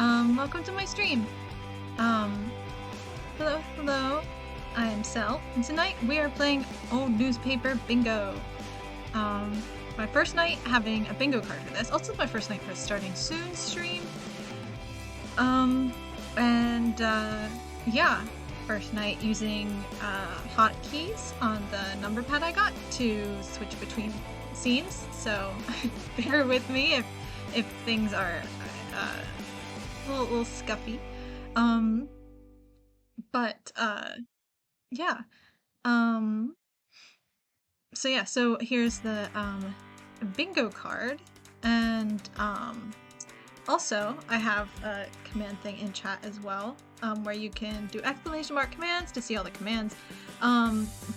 Welcome to my stream. Hello. I am Cell, and tonight we are playing Old Newspaper Bingo. My first night having a bingo card for this. Also my first night for starting soon stream. Yeah, first night using hotkeys on the number pad I got to switch between scenes. So bear with me if things are a little scuffy. Yeah. So here's the bingo card, and also I have a command thing in chat as well, where you can do exclamation mark commands to see all the commands.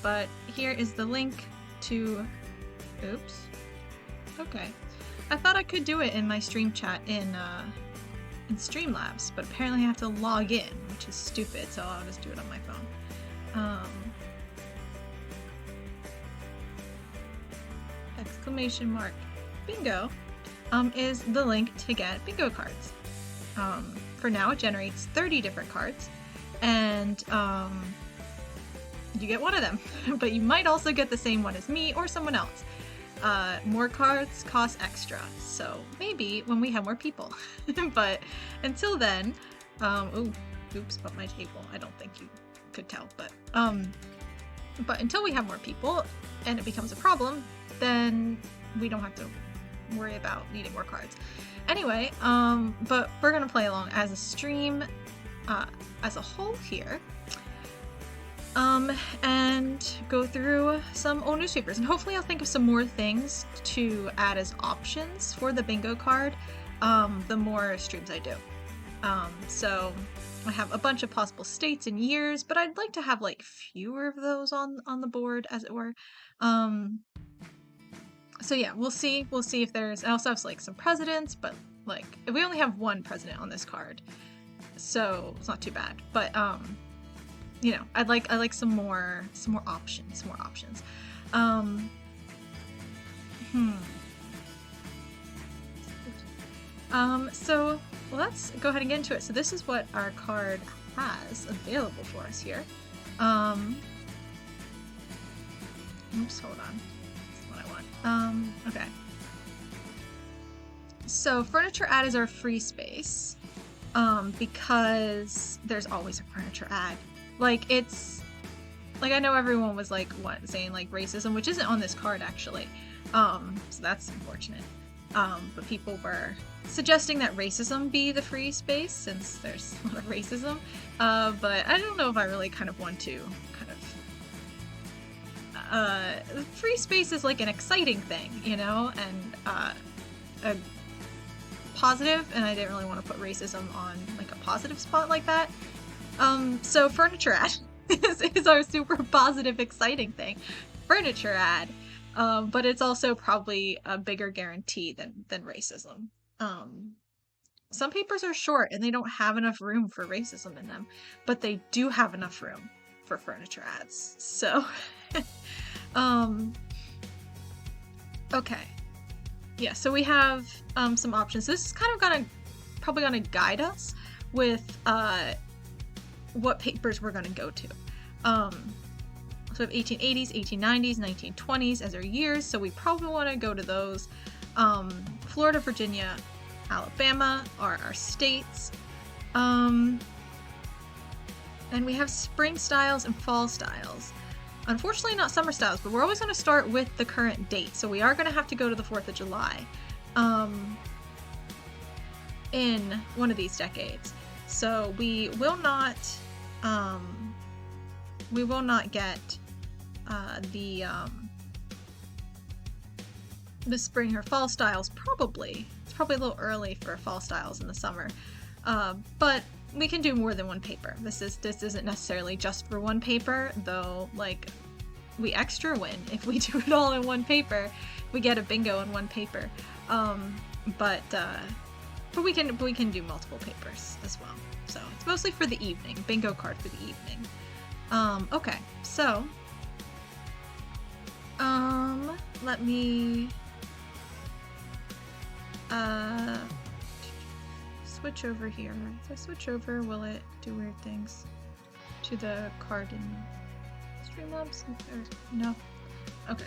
But here is the link to, oops. Okay. I thought I could do it in my stream chat in Streamlabs, but apparently I have to log in, which is stupid, so I'll just do it on my phone. Exclamation mark bingo is the link to get bingo cards. For now it generates 30 different cards, and you get one of them, but you might also get the same one as me or someone else. More cards cost extra, so maybe when we have more people. But until then, oops, but my table, I don't think you could tell, but until we have more people and it becomes a problem, then we don't have to worry about needing more cards. Anyway, but we're gonna play along as a stream, as a whole here. And go through some old newspapers, and hopefully I'll think of some more things to add as options for the bingo card, the more streams I do. So I have a bunch of possible states and years, but I'd like to have like fewer of those on the board, as it were. So yeah, we'll see if there's, I also have like some presidents, but like we only have one president on this card, so it's not too bad. But you know, I'd like some more options. So let's go ahead and get into it. So this is what our card has available for us here. Oops, hold on. That's what I want. Okay. So furniture ad is our free space, because there's always a furniture ad. Like, it's like, I know everyone was like saying like racism, which isn't on this card actually, so that's unfortunate. But people were suggesting that racism be the free space since there's a lot of racism, but I don't know if I really kind of want to free space is like an exciting thing, you know, and a positive, and I didn't really want to put racism on like a positive spot like that. So furniture ad is our super positive, exciting thing. Furniture ad. But it's also probably a bigger guarantee than racism. Some papers are short and they don't have enough room for racism in them, but they do have enough room for furniture ads. So, okay. Yeah, so we have, some options. This is kind of probably gonna guide us with, what papers we're going to go to. So we have 1880s, 1890s, 1920s as our years, so we probably want to go to those. Florida, Virginia, Alabama are our states. And we have spring styles and fall styles. Unfortunately not summer styles, but we're always going to start with the current date, so we are going to have to go to the 4th of July in one of these decades. So we will not get the spring or fall styles. Probably it's probably a little early for fall styles in the summer, but we can do more than one paper. This isn't necessarily just for one paper, though. Like, we extra win if we do it all in one paper. We get a bingo in one paper, but we can do multiple papers as well. So it's mostly for the evening. Bingo card for the evening. Okay, so let me switch over here. If I switch over, will it do weird things to the card in Streamlabs? Or no? Okay.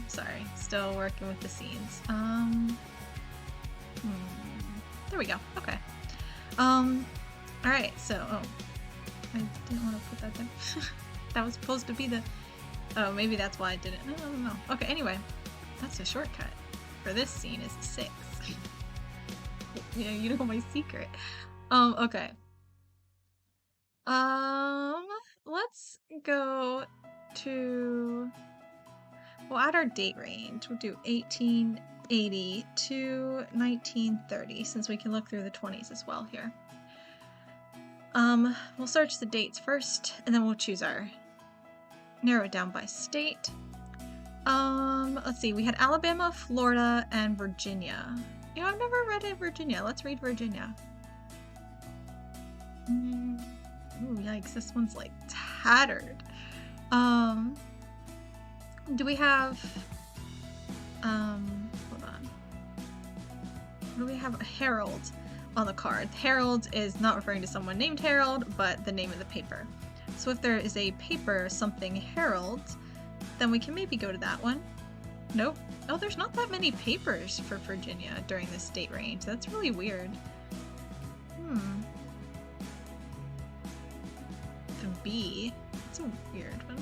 Sorry. Still working with the scenes. There we go. Okay. Alright, so, oh. I didn't want to put that there. That was supposed to be the... Oh, maybe that's why I didn't. No. Okay, anyway. That's a shortcut. For this scene is 6. Yeah, you know my secret. Okay. Let's go to... We'll add our date range. We'll do 1880 to 1930, since we can look through the 20s as well here. We'll search the dates first, and then we'll choose our... narrow it down by state. Let's see, we had Alabama, Florida, and Virginia. You know, I've never read in Virginia. Let's read Virginia. Ooh, yikes, this one's like tattered. Do we have, hold on. Do we have a Herald on the card? Herald is not referring to someone named Harold, but the name of the paper. So if there is a paper, something Herald, then we can maybe go to that one. Nope. Oh, there's not that many papers for Virginia during this date range. That's really weird. The B. It's a weird one.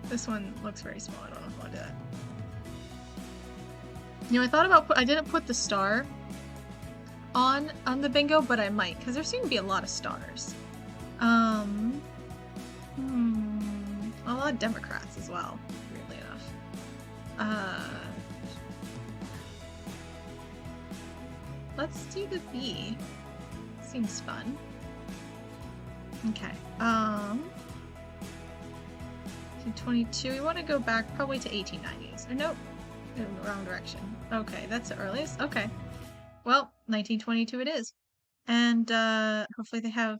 This one looks very small. I don't know if I want to do that. You know, I thought about I didn't put the star on the bingo, but I might, because there seem to be a lot of stars. A lot of Democrats as well, weirdly enough. Let's do the B. Seems fun. Okay. 22. We want to go back probably to 1890s. Or nope. In the wrong direction. Okay, that's the earliest. Okay. Well, 1922 it is. And hopefully they have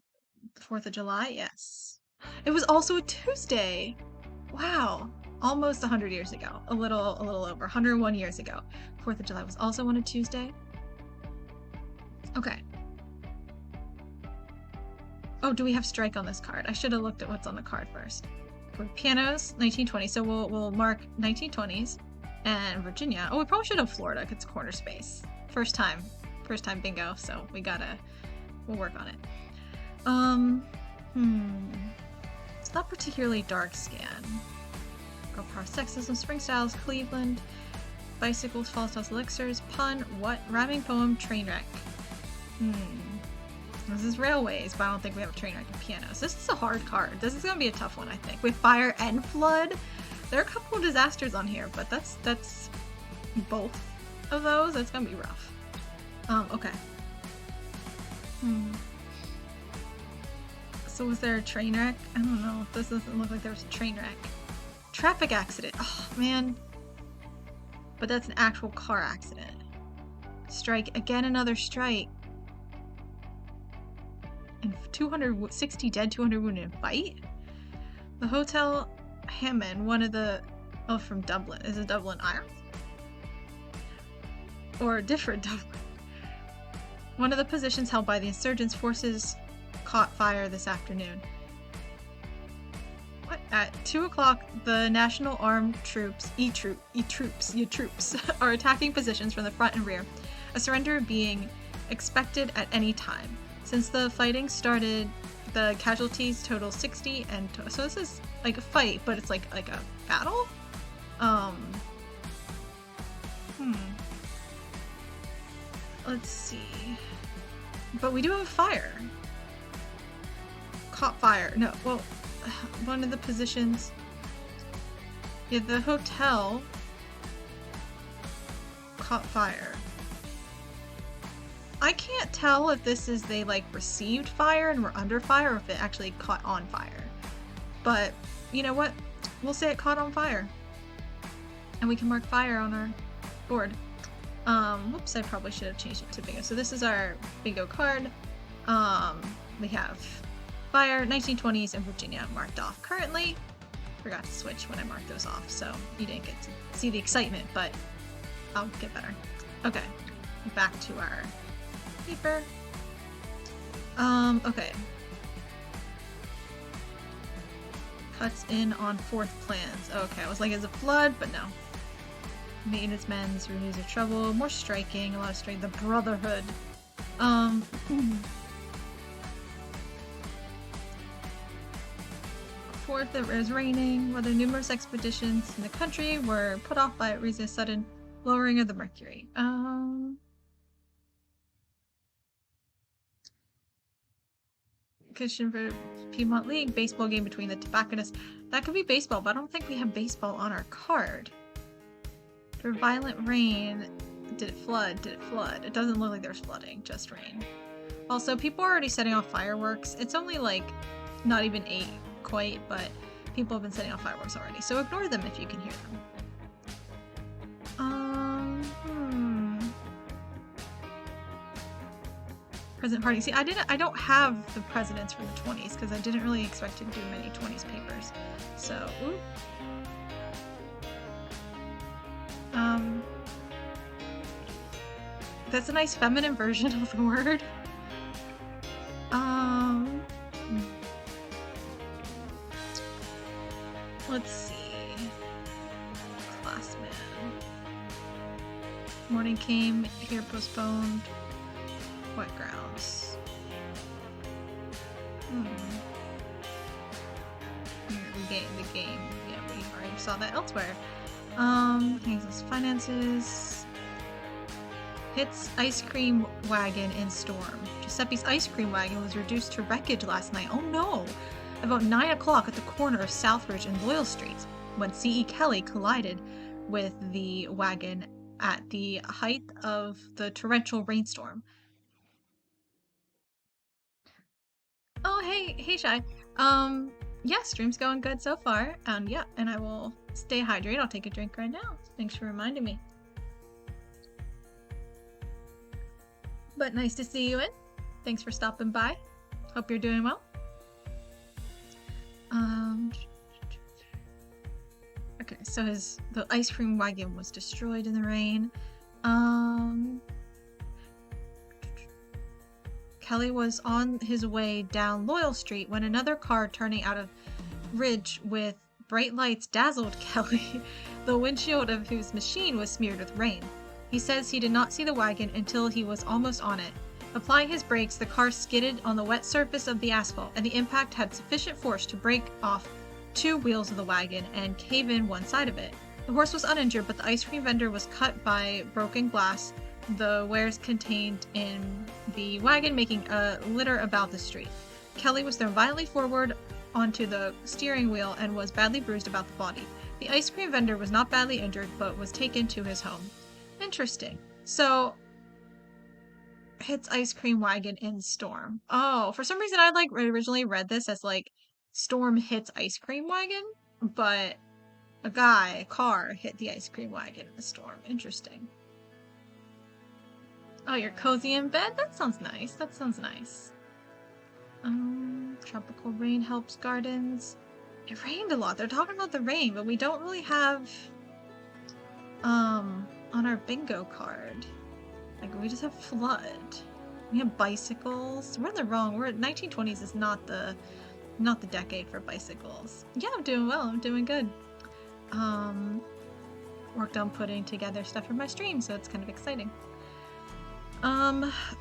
the 4th of July. Yes. It was also a Tuesday. Wow. Almost 100 years ago. A little over 101 years ago. 4th of July was also on a Tuesday. Okay. Oh, do we have strike on this card? I should have looked at what's on the card first. Pianos, 1920. So we'll mark 1920s. And Virginia. Oh, we probably should have Florida because it's corner space. First time bingo, so we'll work on it. It's not particularly dark scan. Girl power, sexism, spring styles, Cleveland, bicycles, fall styles, elixirs, pun, what, rhyming poem, train wreck. This is railways, but I don't think we have a train wreck and pianos. This is a hard card. This is gonna be a tough one, I think. With fire and flood, there are a couple of disasters on here, but that's both of those. That's gonna be rough. Okay. So was there a train wreck? I don't know. This doesn't look like there was a train wreck. Traffic accident. Oh, man. But that's an actual car accident. Strike. Again, another strike. And 260 dead, 200 wounded. Fight? The Hotel Hammond, one of the... Oh, from Dublin. Is it Dublin, Ireland? Or a different Dublin. One of the positions held by the insurgents forces caught fire this afternoon. What? At 2 o'clock, the National Armed Troops, troops, are attacking positions from the front and rear. A surrender being expected at any time. Since the fighting started, the casualties total 60, and so this is like a fight, but it's like a battle? Let's see. But we do have a fire. Caught fire. No, well, one of the positions. Yeah, the hotel caught fire. I can't tell if this is they like received fire and were under fire, or if it actually caught on fire. But you know what? We'll say it caught on fire. And we can mark fire on our board. Whoops, I probably should have changed it to bingo. So this is our bingo card. We have fire, 1920s, and Virginia marked off currently. Forgot to switch when I marked those off, so you didn't get to see the excitement, but I'll get better. Okay, back to our paper. Okay. Cuts in on fourth plans. Okay, I was like, is it flood? But no. Maintenance men's renews their trouble. More striking, a lot of striking. The Brotherhood. Fourth, it was raining. Whether numerous expeditions in the country were put off by a sudden lowering of the mercury. Kitchen for Piedmont League, baseball game between the tobacconists. That could be baseball, but I don't think we have baseball on our card. For violent rain, did it flood? Did it flood? It doesn't look like there's flooding, just rain. Also, people are already setting off fireworks. It's only like not even 8 quite, but people have been setting off fireworks already. So ignore them if you can hear them. President party. See, I don't have the presidents for the 20s because I didn't really expect to do many 20s papers. So, ooh. That's a nice feminine version of the word. Let's see. Classman. Morning came, here postponed. Wet grounds. Here, the game. Yeah, we already saw that elsewhere. Hazel's finances. Hits ice cream wagon in storm. Giuseppe's ice cream wagon was reduced to wreckage last night. Oh no! About 9 o'clock at the corner of Southridge and Loyal Streets, when C.E. Kelly collided with the wagon at the height of the torrential rainstorm. Oh, hey, Shy. Yeah, stream's going good so far. Yeah, and I will stay hydrated. I'll take a drink right now. Thanks for reminding me. But nice to see you in. Thanks for stopping by. Hope you're doing well. Okay, so the ice cream wagon was destroyed in the rain. Kelly was on his way down Loyal Street when another car turning out of Ridge with bright lights dazzled Kelly. The windshield of whose machine was smeared with rain. He says he did not see the wagon until he was almost on it. Applying his brakes, the car skidded on the wet surface of the asphalt, and the impact had sufficient force to break off 2 wheels of the wagon and cave in one side of it. The horse was uninjured, but the ice cream vendor was cut by broken glass, the wares contained in the wagon making a litter about the street. Kelly was thrown violently forward onto the steering wheel and was badly bruised about the body. The ice cream vendor was not badly injured, but was taken to his home. Interesting. So, hits ice cream wagon in storm. Oh, for some reason I originally read this as storm hits ice cream wagon, but a car hit the ice cream wagon in the storm. Interesting. Oh, you're cozy in bed? That sounds nice. That sounds nice. Tropical rain helps gardens. It rained a lot. They're talking about the rain, but we don't really have on our bingo card. We just have flood. We have bicycles. We're in the wrong. 1920s is not the decade for bicycles. Yeah, I'm doing well. I'm doing good. Worked on putting together stuff for my stream, so it's kind of exciting.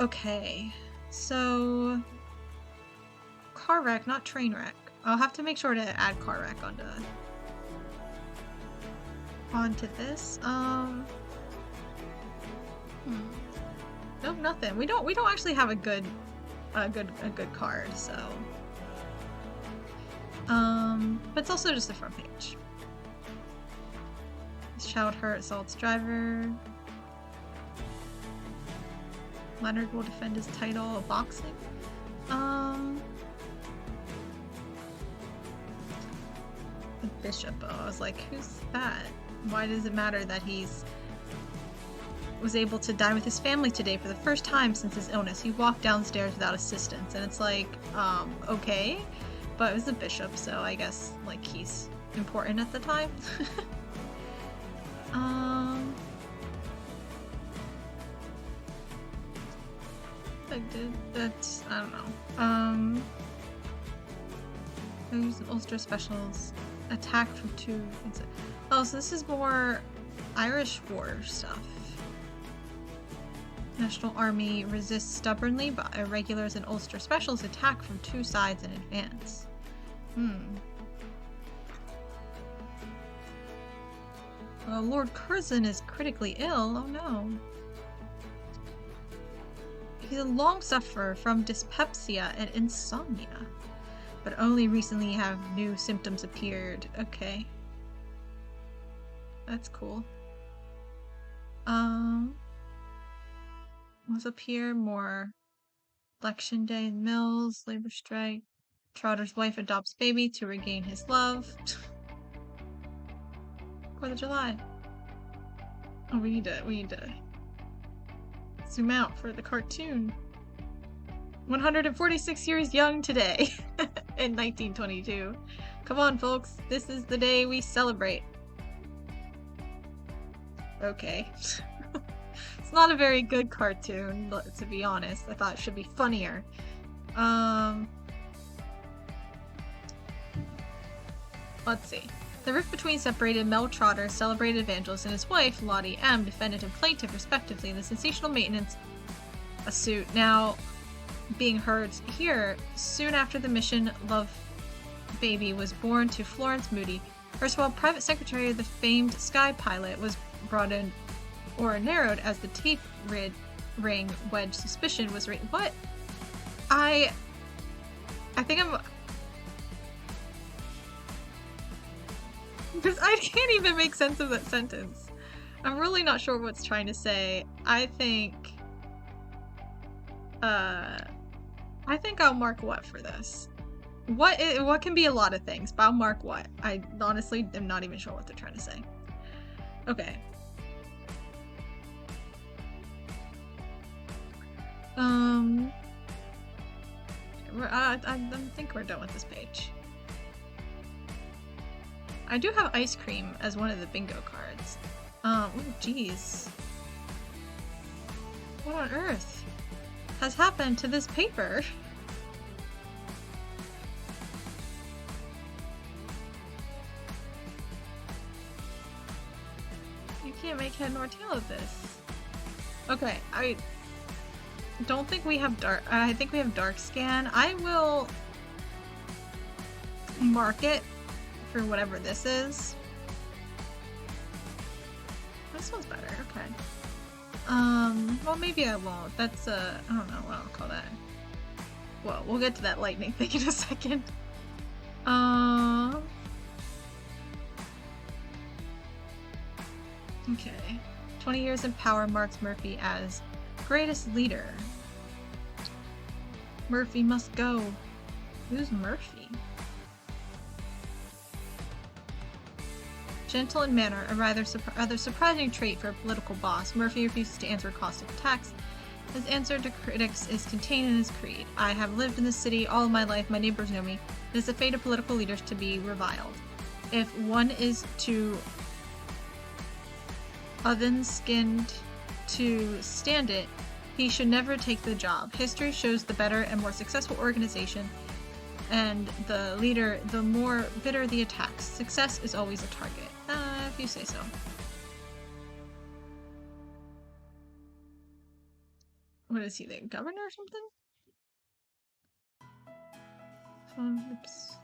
Okay. So car wreck, not train wreck. I'll have to make sure to add car wreck onto this. Nope, nothing. We don't actually have a good card, so but it's also just the front page. Child hurt assaults driver. Leonard will defend his title of boxing. The bishop. Oh, I was like, who's that? Why does it matter that was able to dine with his family today for the first time since his illness? He walked downstairs without assistance, and it's like, okay, but it was the bishop, so I guess he's important at the time. That's, I don't know. Who's Ulster Specials? Attack from 2. Oh, so this is more Irish War stuff. National Army resists stubbornly, but irregulars and Ulster Specials attack from 2 sides in advance. Lord Curzon is critically ill. Oh no. He's a long sufferer from dyspepsia and insomnia, but only recently have new symptoms appeared. Okay. That's cool. What's up here? More election day in Mills, labor strike. Trotter's wife adopts baby to regain his love. 4th of July. Oh, we need to zoom out for the cartoon. 146 years young today in 1922. Come on, folks. This is the day we celebrate. Okay. It's not a very good cartoon, to be honest. I thought it should be funnier. Let's see. The rift between separated Mel Trotter, celebrated evangelist, and his wife, Lottie M., defendant and plaintiff, respectively, in the sensational maintenance suit now being heard here. Soon after the mission Love Baby was born to Florence Moody, erstwhile private secretary of the famed Sky Pilot, was brought in or narrowed as the tape ring wedge suspicion was raised. What? I think I'm... Because I can't even make sense of that sentence. I'm really not sure what's trying to say. I think I'll mark what for this. What can be a lot of things, but I'll mark what. I honestly am not even sure what they're trying to say. Okay. I think we're done with this page. I do have ice cream as one of the bingo cards. Oh geez. What on earth has happened to this paper? You can't make head nor tail of this. Okay, I don't think we have dark. I think we have dark scan. I will mark it for whatever this is. This one's better. Okay. Well, maybe I won't. That's I don't know what I'll call that. Well, we'll get to that lightning thing in a second. Okay. 20 years in power marks Murphy as greatest leader. Murphy must go. Who's Murphy? Gentle in manner, a rather surprising trait for a political boss, Murphy refuses to answer cost of attacks. His answer to critics is contained in his creed. I have lived in this city all of my life, my neighbors know me. It is the fate of political leaders to be reviled. If one is too oven-skinned to stand it, he should never take the job. History shows the better and more successful organization and the leader, the more bitter the attacks. Success is always a target. If you say so. What is he, the governor or something? Oops.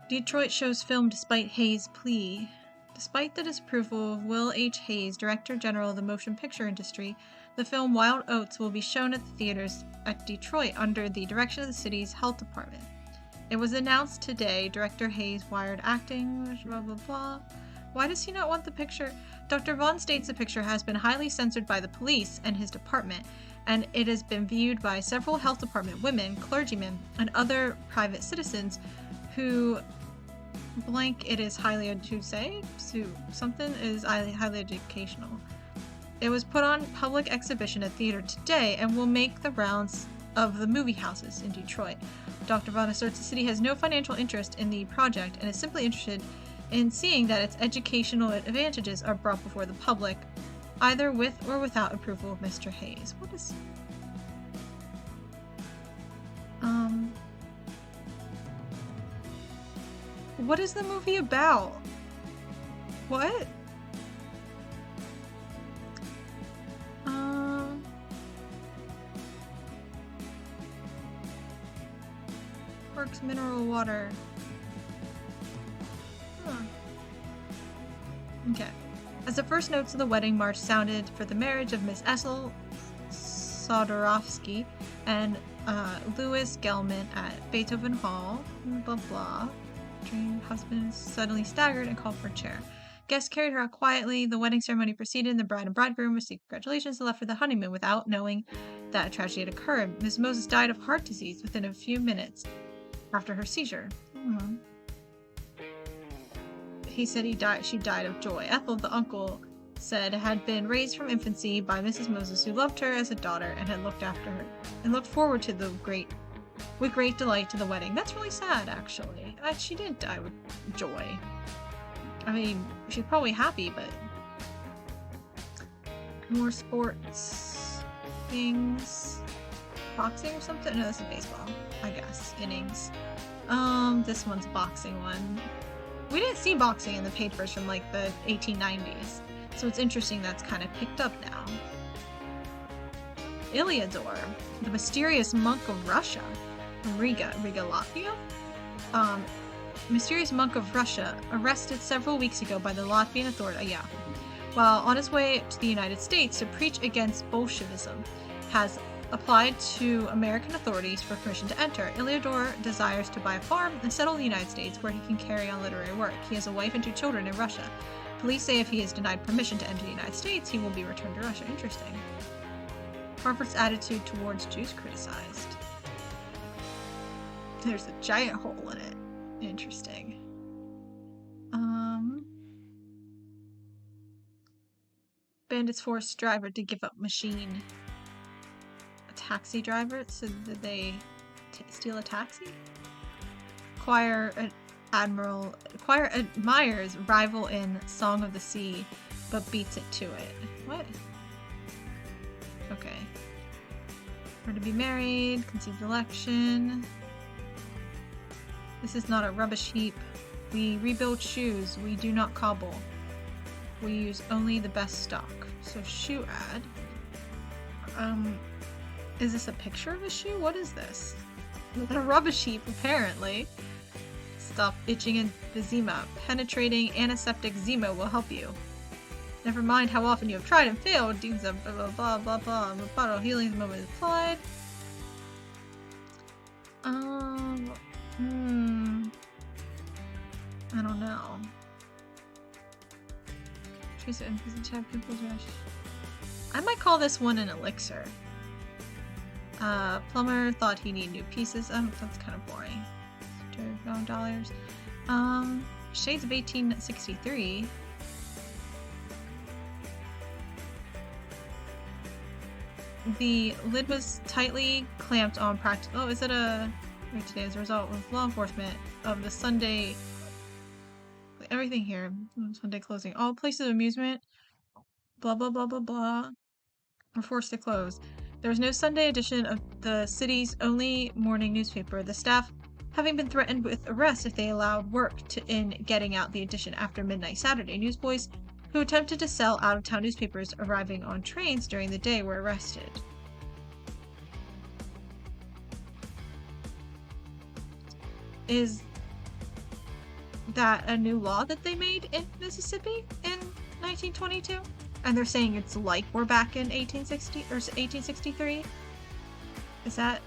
Detroit shows film despite Hayes' plea. Despite the disapproval of Will H. Hayes, Director General of the motion picture industry, the film Wild Oats will be shown at the theaters at Detroit under the direction of the city's health department. It was announced today. Director Hayes wired acting, blah blah blah. Why does he not want the picture? Dr. Vaughn states the picture has been highly censored by the police and his department, and it has been viewed by several health department women, clergymen, and other private citizens who blank it is highly highly educational. It was put on public exhibition at theater today and will make the rounds of the movie houses in Detroit. Dr. Vaughn asserts the city has no financial interest in the project and is simply interested in seeing that its educational advantages are brought before the public either with or without approval of Mr. Hayes. What is... What is the movie about? What? Works mineral water. Huh. Okay. As the first notes of the wedding march sounded for the marriage of Miss Essel Sodorovsky and Louis Gelman at Beethoven Hall, blah blah. Dream husband suddenly staggered and called for a chair. Guests carried her out quietly. The wedding ceremony proceeded, and the bride and bridegroom received congratulations and left for the honeymoon without knowing that a tragedy had occurred. Miss Moses died of heart disease within a few minutes after her seizure. He said she died of joy. Ethel, the uncle, said had been raised from infancy by Mrs. Moses, who loved her as a daughter and had looked after her and looked forward to with great delight to the wedding. That's really sad, actually. She did die with joy. I mean, she's probably happy, but... More sports things. Boxing or something? No, this is baseball, I guess. Innings. This one's a boxing one. We didn't see boxing in the papers from, like, the 1890s. So it's interesting that's kind of picked up now. Iliador, the mysterious monk of Russia. Riga, Latvia? Mysterious monk of Russia, arrested several weeks ago by the Latvian authority, while on his way to the United States to preach against Bolshevism, has applied to American authorities for permission to enter. Iliador desires to buy a farm and settle in the United States where he can carry on literary work. He has a wife and 2 children in Russia. Police say if he is denied permission to enter the United States, he will be returned to Russia. Interesting. Harvard's attitude towards Jews criticized. There's a giant hole in it. Interesting. Bandits forced driver to give up machine. A taxi driver? So did they steal a taxi? Choir admires rival in Song of the Sea, but beats it to it. What? Okay. We're to be married, conceived election. This is not a rubbish heap. We rebuild shoes. We do not cobble. We use only the best stock. So shoe ad. Is this a picture of a shoe? What is this? A rubbish heap, apparently. Stop itching emphysema. Penetrating antiseptic Zemo will help you. Never mind how often you have tried and failed. Deems a blah blah blah blah. Bottle healing the moment is applied. I don't know. Trace it in pimples rush. I might call this one an elixir. Plumber thought he needed new pieces. That's kind of boring. $2 Shades of 1863. The lid was tightly clamped on practical. Oh, is it a... Wait, today as a result of law enforcement of the Sunday... Everything here. Sunday closing. All places of amusement. Blah, blah, blah, blah, blah. Are forced to close. There was no Sunday edition of the city's only morning newspaper. The staff having been threatened with arrest if they allowed work in getting out the edition after midnight Saturday. Newsboys who attempted to sell out-of-town newspapers arriving on trains during the day were arrested. Is that a new law that they made in Mississippi in 1922? And they're saying it's like we're back in 1860 or 1863? Is that...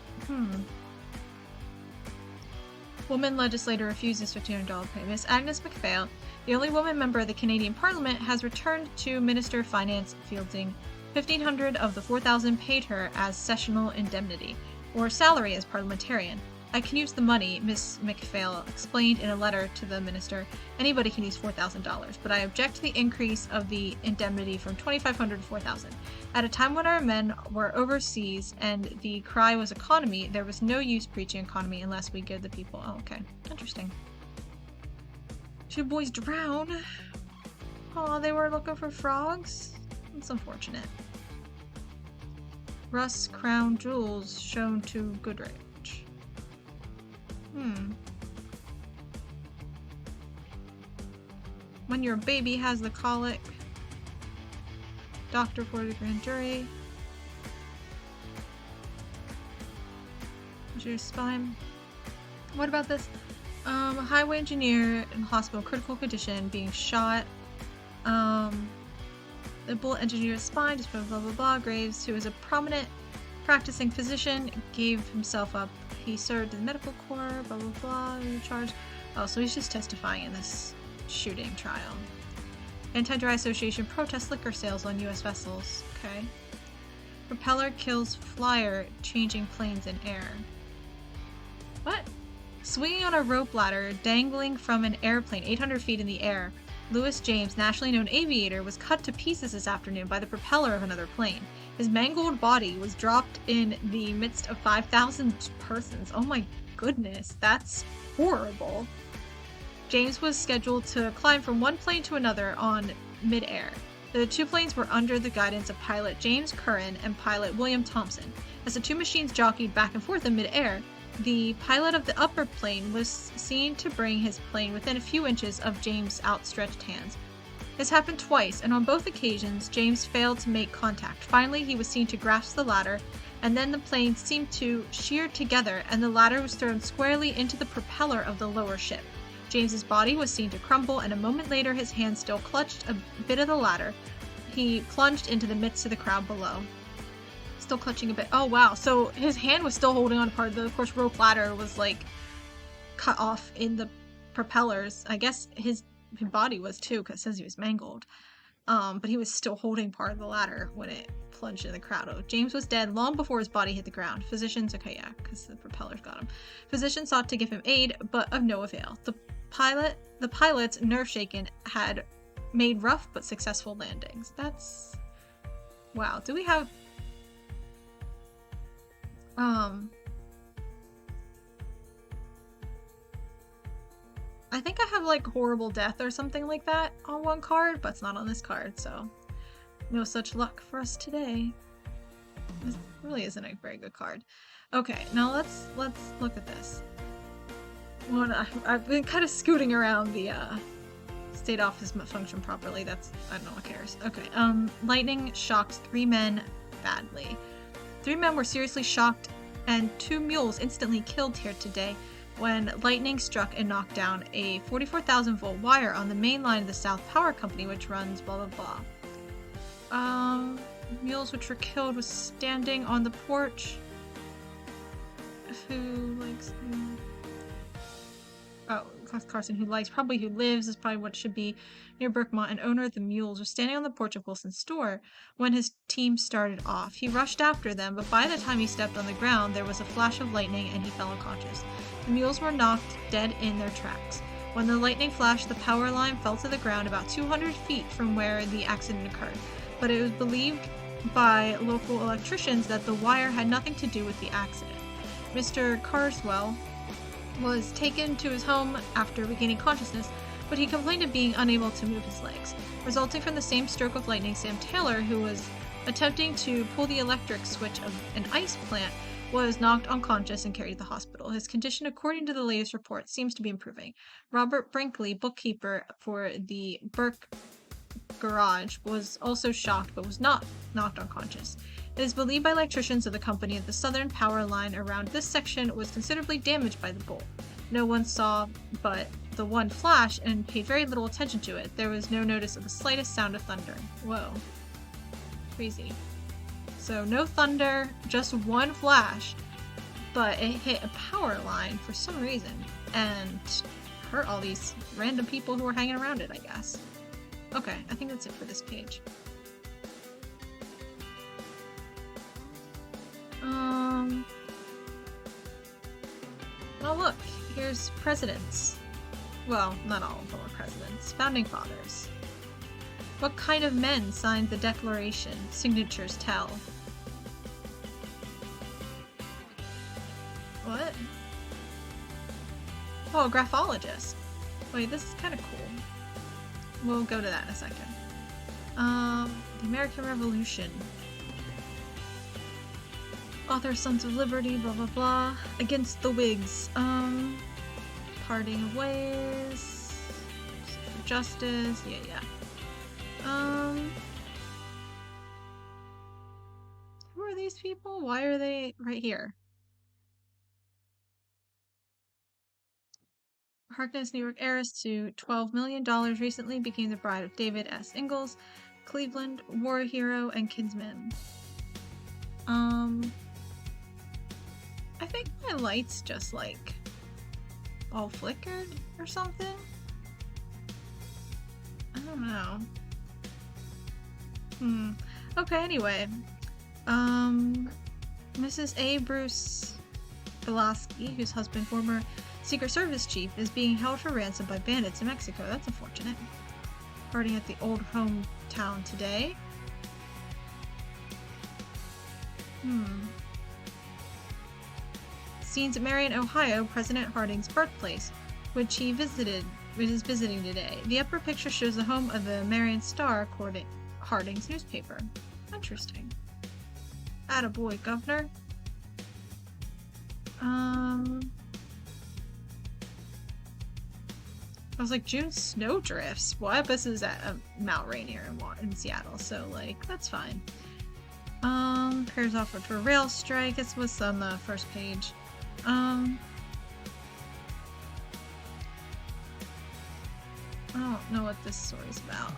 Woman legislator refuses $1,500 pay. Miss Agnes MacPhail, the only woman member of the Canadian Parliament, has returned to Minister of Finance Fielding $1,500 of the $4,000 paid her as sessional indemnity, or salary as parliamentarian. I can use the money, Miss MacPhail explained in a letter to the minister. Anybody can use $4,000, but I object to the increase of the indemnity from $2,500 to $4,000. At a time when our men were overseas and the cry was economy, there was no use preaching economy unless we give the people... Oh, okay. Interesting. 2 boys drown. Oh, they were looking for frogs? It's unfortunate. Russ Crown Jewels shown to Goodrich. When your baby has the colic. Doctor for the grand jury. Your spine. What about this? A highway engineer in hospital, critical condition, being shot. The bullet engineer's spine, just blah blah blah blah. Graves, who is a prominent practicing physician, gave himself up. He served in the medical corps, blah blah blah, charged. Oh, so he's just testifying in this shooting trial. Anti-Dry Association protests liquor sales on U.S. vessels. Okay. Propeller kills flyer, changing planes in air. What? Swinging on a rope ladder, dangling from an airplane 800 feet in the air, Louis James, nationally known aviator, was cut to pieces this afternoon by the propeller of another plane. His mangled body was dropped in the midst of 5,000 persons. Oh my goodness, that's horrible. James was scheduled to climb from one plane to another on mid-air. The two planes were under the guidance of pilot James Curran and pilot William Thompson. As the two machines jockeyed back and forth in mid-air, the pilot of the upper plane was seen to bring his plane within a few inches of James' outstretched hands. This happened twice, and on both occasions, James failed to make contact. Finally, he was seen to grasp the ladder, and then the planes seemed to shear together, and the ladder was thrown squarely into the propeller of the lower ship. James's body was seen to crumble, and a moment later, his hand still clutched a bit of the ladder. He plunged into the midst of the crowd below. Still clutching a bit. Oh wow, so his hand was still holding on to part of the, of course, rope ladder was like cut off in the propellers. I guess his body was too, because it says he was mangled. But he was still holding part of the ladder when it plunged in the crowd. Oh, James was dead long before his body hit the ground. Physicians, okay, yeah, because the propellers got him. Physicians sought to give him aid, but of no avail. The pilots, nerve shaken, had made rough but successful landings. That's wow. Do we have I think I have like horrible death or something like that on one card, but it's not on this card, so no such luck for us today. This really isn't a very good card. Okay, now let's look at this. Well, I've been kind of scooting around the state office function properly. That's, I don't know, what cares. Okay, lightning shocked 3 men badly. 3 men were seriously shocked, and 2 mules instantly killed here today when lightning struck and knocked down a 44,000-volt wire on the main line of the South Power Company, which runs blah blah blah. Mules which were killed was standing on the porch. Who likes... Oh, Carson, who lives is probably what it should be, near Berkmont, and owner of the mules, was standing on the porch of Wilson's store when his team started off. He rushed after them, but by the time he stepped on the ground, there was a flash of lightning and he fell unconscious. The mules were knocked dead in their tracks. When the lightning flashed, the power line fell to the ground about 200 feet from where the accident occurred, but it was believed by local electricians that the wire had nothing to do with the accident. Mr. Carswell was taken to his home after regaining consciousness, but he complained of being unable to move his legs. Resulting from the same stroke of lightning, Sam Taylor, who was attempting to pull the electric switch of an ice plant, was knocked unconscious and carried to the hospital. His condition, according to the latest report, seems to be improving. Robert Brinkley, bookkeeper for the Burke garage, was also shocked but was not knocked unconscious. It is believed by electricians of the company that the southern power line around this section was considerably damaged by the bolt. No one saw but the one flash and paid very little attention to it. There was no notice of the slightest sound of thunder. Whoa. Crazy. So no thunder, just one flash, but it hit a power line for some reason and hurt all these random people who were hanging around it, I guess. Okay, I think that's it for this page. Oh look, here's presidents. Well, not all of them are presidents. Founding fathers. What kind of men signed the Declaration? Signatures tell. What? Oh, a graphologist. Wait, this is kind of cool. We'll go to that in a second. The American Revolution. Author Sons of Liberty, blah blah blah. Against the Whigs. Parting of Ways. Justice. Yeah. Who are these people? Why are they right here? Harkness, New York heiress to $12 million, recently became the bride of David S. Ingalls, Cleveland war hero and kinsman. I think my light's just like all flickered or something. I don't know. Okay, anyway. Mrs. A. Bruce Pulaski, whose husband, former Secret Service chief, is being held for ransom by bandits in Mexico. That's unfortunate. Partying at the old hometown today. Scenes at Marion, Ohio, President Harding's birthplace, which is visiting today. The upper picture shows the home of the Marion Star, Harding's newspaper. Interesting. Attaboy, Governor. I was like, June snowdrifts. What? This is at Mount Rainier in Seattle, so like that's fine. Pairs offered for rail strike. This was on the first page. I don't know what this story's about.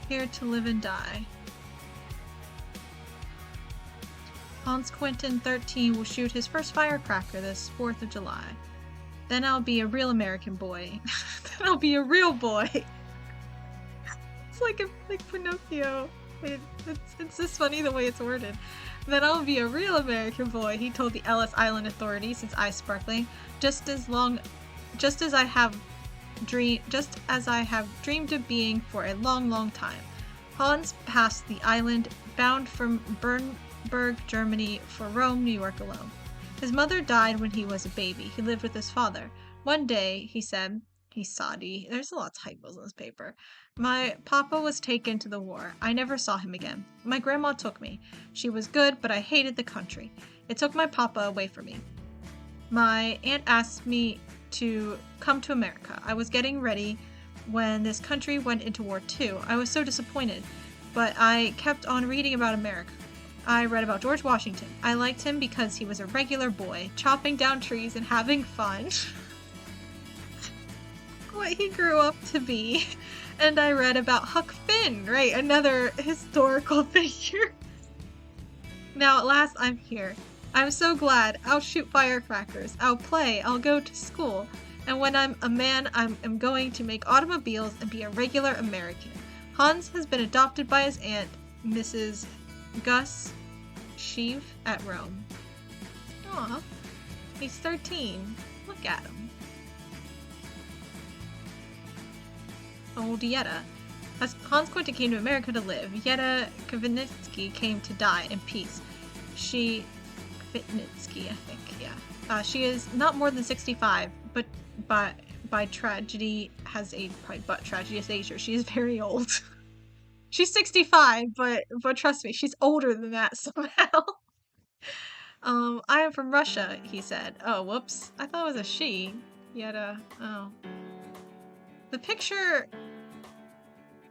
Here to live and die. Hans Quentin, 13, will shoot his first firecracker this 4th of July. Then I'll be a real American boy. Then I'll be a real boy. It's like Pinocchio. It's just funny the way it's worded. Then I'll be a real American boy, he told the Ellis Island authorities, his eyes sparkling. Just as I have dreamed of being for a long, long time. Hans passed the island, bound from Bernburg, Germany, for Rome, New York alone. His mother died when he was a baby. He lived with his father. One day, he said, he's Saudi. There's a lot of typos on this paper. My papa was taken to the war. I never saw him again. My grandma took me. She was good, but I hated the country. It took my papa away from me. My aunt asked me to come to America. I was getting ready when this country went into war too. I was so disappointed, but I kept on reading about America. I read about George Washington. I liked him because he was a regular boy, chopping down trees and having fun. What he grew up to be. And I read about Huck Finn, right? Another historical figure. Now at last I'm here. I'm so glad. I'll shoot firecrackers. I'll play. I'll go to school. And when I'm a man, I'm going to make automobiles and be a regular American. Hans has been adopted by his aunt, Mrs. Gus Sheave, at Rome. Aw, he's 13. Look at him. Old Yetta. As Hans Quentin came to America to live, Yetta Kvinitsky came to die in peace. Kvinitsky, I think, yeah. She is not more than 65, but by tragedy has age, probably but tragedy has aged her. She is very old. She's 65, but trust me, she's older than that somehow. I am from Russia, he said. Oh, whoops. I thought it was a she. Yetta. Oh. The picture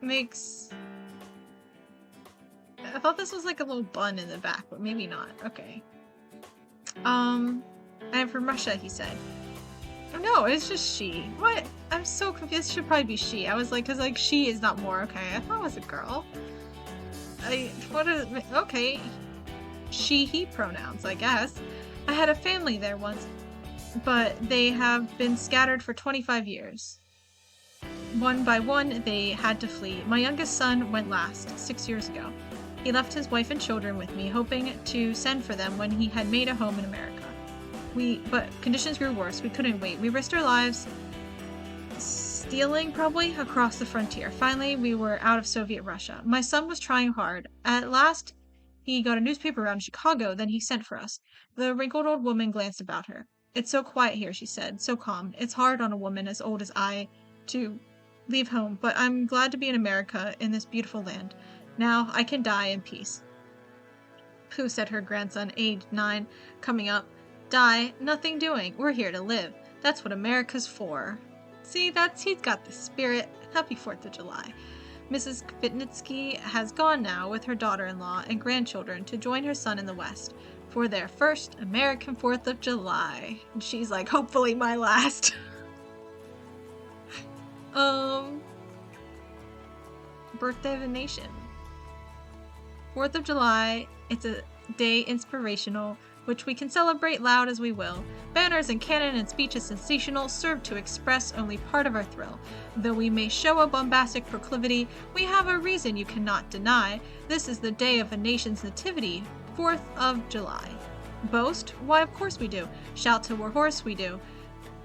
makes... I thought this was like a little bun in the back, but maybe not. Okay. I am from Russia, he said. Oh, no, it's just she. What? I'm so confused. It should probably be she. I was like, because like she is not more. Okay, I thought it was a girl. Okay. She, he pronouns, I guess. I had a family there once, but they have been scattered for 25 years. One by one, they had to flee. My youngest son went last, 6 years ago. He left his wife and children with me, hoping to send for them when he had made a home in America. But conditions grew worse. We couldn't wait. We risked our lives, stealing probably, across the frontier. Finally, we were out of Soviet Russia. My son was trying hard. At last, he got a newspaper around Chicago, then he sent for us. The wrinkled old woman glanced about her. It's so quiet here, she said, so calm. It's hard on a woman as old as I to leave home, but I'm glad to be in America, in this beautiful land. Now I can die in peace. Pooh, said her grandson, aged 9, coming up. Die? Nothing doing. We're here to live. That's what America's for. See, he's got the spirit. Happy 4th of July. Mrs. Kvitnitsky has gone now with her daughter-in-law and grandchildren to join her son in the West for their first American 4th of July. And she's like, hopefully my last. Birthday of a Nation. 4th of July, it's a day inspirational, which we can celebrate loud as we will. Banners and cannon and speeches sensational serve to express only part of our thrill. Though we may show a bombastic proclivity, we have a reason you cannot deny. This is the day of a nation's nativity, 4th of July. Boast? Why, of course we do. Shout till we're hoarse, we do.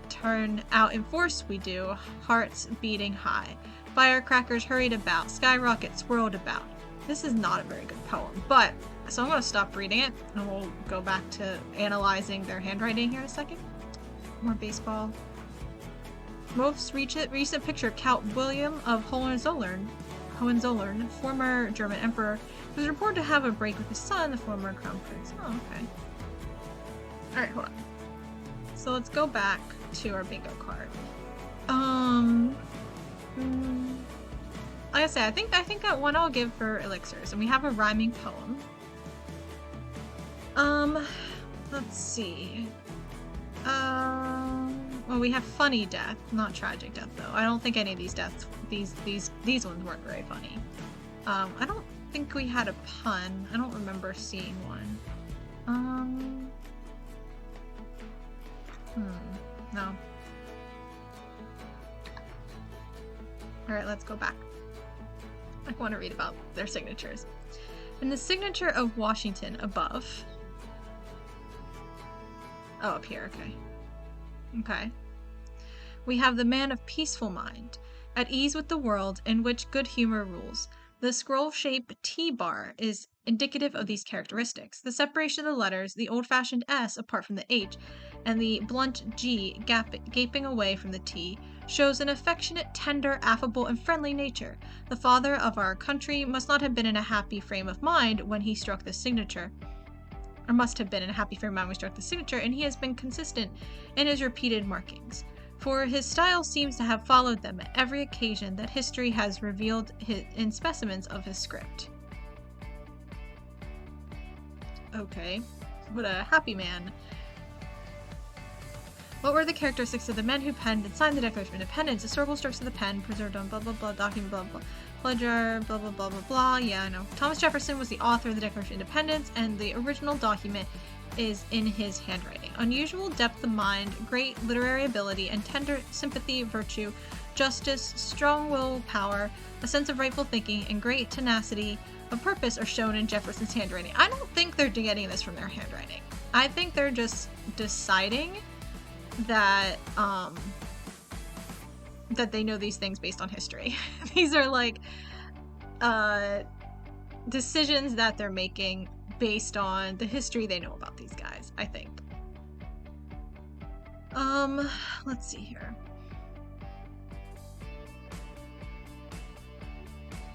Turn out in force, we do. Hearts beating high. Firecrackers hurried about. Skyrockets swirled about. This is not a very good poem, but so I'm going to stop reading it and we'll go back to analyzing their handwriting here in a second. More baseball. Most recent picture of Count William of Hohenzollern, former German emperor, who was reported to have a break with his son, the former crown prince. Oh, okay. Alright, hold on. So let's go back to our bingo card. Like I said, I think that one I'll give for elixirs, and we have a rhyming poem. Let's see. Well, we have funny death, not tragic death though. I don't think any of these deaths, these ones weren't very funny. I don't think we had a pun. I don't remember seeing one. No. Alright, let's go back. I want to read about their signatures. In the signature of Washington above. Oh, up here, okay. Okay. We have the man of peaceful mind, at ease with the world, in which good humor rules. The scroll-shaped T-bar is indicative of these characteristics. The separation of the letters, the old-fashioned S apart from the H, and the blunt G gaping away from the T, shows an affectionate, tender, affable, and friendly nature. The father of our country must not have been in a happy frame of mind when he struck the signature. Or must have been in a happy frame of mind when he struck the signature, and he has been consistent in his repeated markings. For his style seems to have followed them at every occasion that history has revealed in specimens of his script. Okay, what a happy man. What were the characteristics of the men who penned and signed the Declaration of Independence? Historical strokes of the pen, preserved on blah blah blah, document blah blah, ledger blah blah blah blah blah. Yeah, I know. Thomas Jefferson was the author of the Declaration of Independence, and the original document is in his handwriting. Unusual depth of mind, great literary ability, and tender sympathy, virtue, justice, strong will power, a sense of rightful thinking, and great tenacity of purpose are shown in Jefferson's handwriting. I don't think they're getting this from their handwriting. I think they're just deciding that that they know these things based on history. These are like decisions that they're making based on the history they know about these guys, I think. Let's see here.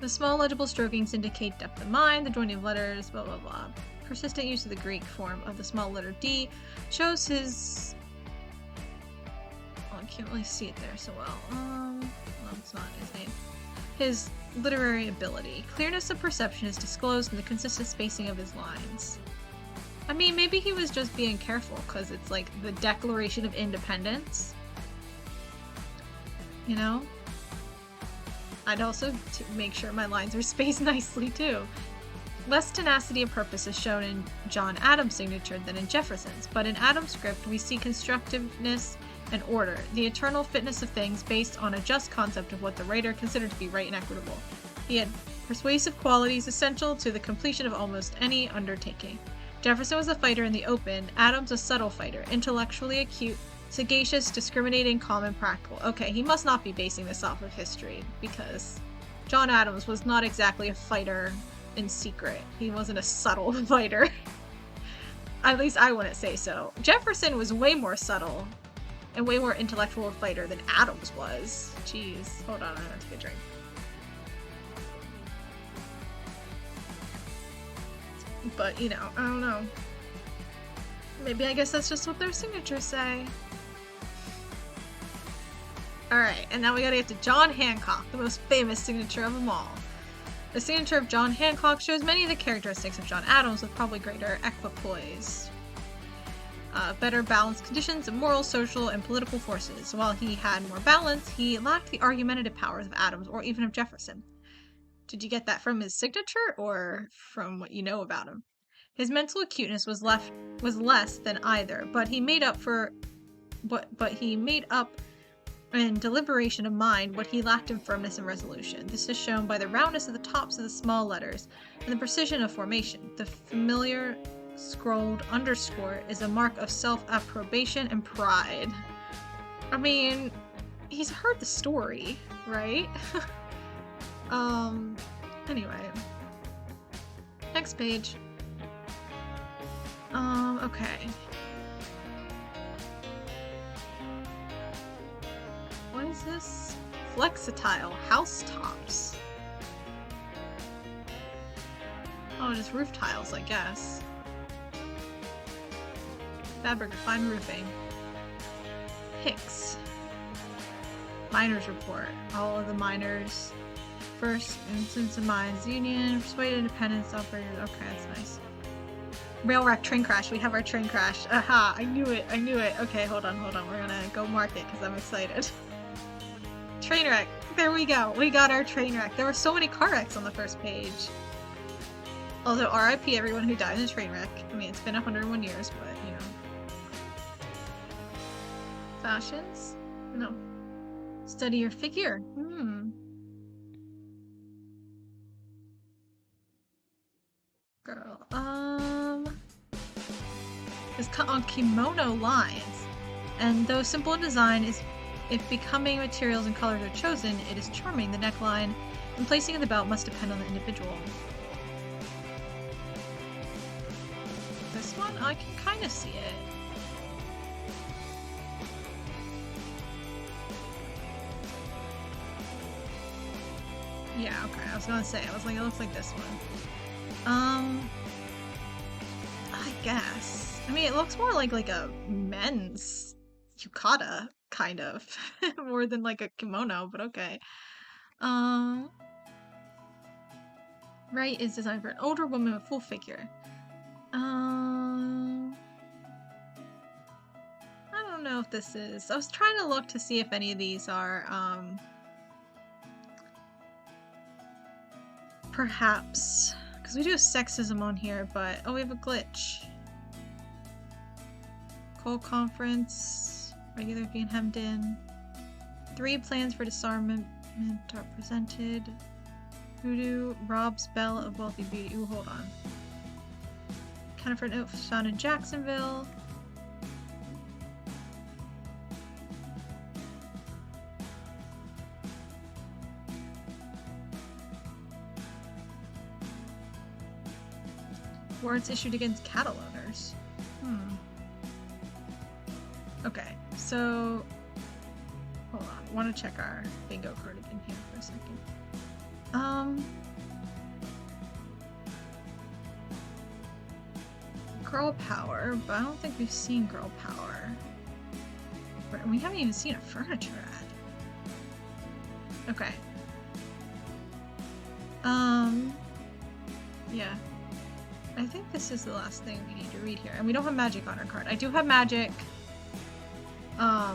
The small legible strokings indicate depth of mind, the joining of letters, blah blah blah. Persistent use of the Greek form of the small letter D shows his... Oh, I can't really see it there so well. Well, it's not his name. His literary ability. Clearness of perception is disclosed in the consistent spacing of his lines. I mean, maybe he was just being careful because it's like the Declaration of Independence. You know? I'd also make sure my lines are spaced nicely too. Less tenacity of purpose is shown in John Adams' signature than in Jefferson's, but in Adams' script we see constructiveness and order, the eternal fitness of things based on a just concept of what the writer considered to be right and equitable. He had persuasive qualities essential to the completion of almost any undertaking. Jefferson was a fighter in the open, Adams a subtle fighter, intellectually acute, sagacious, discriminating, calm, and practical. Okay, he must not be basing this off of history, because John Adams was not exactly a fighter in secret. He wasn't a subtle fighter. At least I wouldn't say so. Jefferson was way more subtle and way more intellectual fighter than Adams was. Jeez, hold on, I have to take a drink. But, you know, I don't know. Maybe I guess that's just what their signatures say. Alright, and now we gotta get to John Hancock, the most famous signature of them all. The signature of John Hancock shows many of the characteristics of John Adams with probably greater equipoise. Better balanced conditions of moral, social, and political forces. While he had more balance, he lacked the argumentative powers of Adams or even of Jefferson. Did you get that from his signature or from what you know about him? His mental acuteness was less than either, but he made up in deliberation of mind what he lacked in firmness and resolution. This is shown by the roundness of the tops of the small letters and the precision of formation. The familiar scrolled underscore is a mark of self-approbation and pride. I mean, he's heard the story, right? Anyway. Next page. Okay. What is this? Flexitile housetops. Oh, just roof tiles, I guess. Fabric fine roofing. Hicks. Miners report. All of the miners. First instance of mines union. Persuaded independence operators. Okay, that's nice. Rail wreck, train crash. We have our train crash. Aha! I knew it. I knew it. Okay, hold on. We're gonna go mark it because I'm excited. Train wreck. There we go. We got our train wreck. There were so many car wrecks on the first page. Although RIP everyone who died in a train wreck. I mean, it's been 101 years, but you know. Fashions? No. Study your figure. Girl, it's cut on kimono lines, and though simple in design, if becoming materials and colors are chosen, it is charming. The neckline and placing of the belt must depend on the individual. This one, I can kind of see it. Yeah, okay, I was gonna say, I was like, it looks like this one. I guess. I mean, it looks more like a men's yukata, kind of. More than like a kimono, but okay. Right is designed for an older woman with full figure. I don't know if this is... I was trying to look to see if any of these are, perhaps... Because we do have sexism on here, but... Oh, we have a glitch. Coal conference. Regular being hemmed in. 3 plans for disarmament are presented. Voodoo robs Belle of wealthy beauty. Ooh, hold on. Counterfeit note found in Jacksonville. Warrants issued against cattle owners. Okay, so hold on. I want to check our bingo card again here for a second. Girl power, but I don't think we've seen girl power. We haven't even seen a furniture ad. Okay. Yeah. I think this is the last thing we need to read here. And we don't have magic on our card. I do have magic. I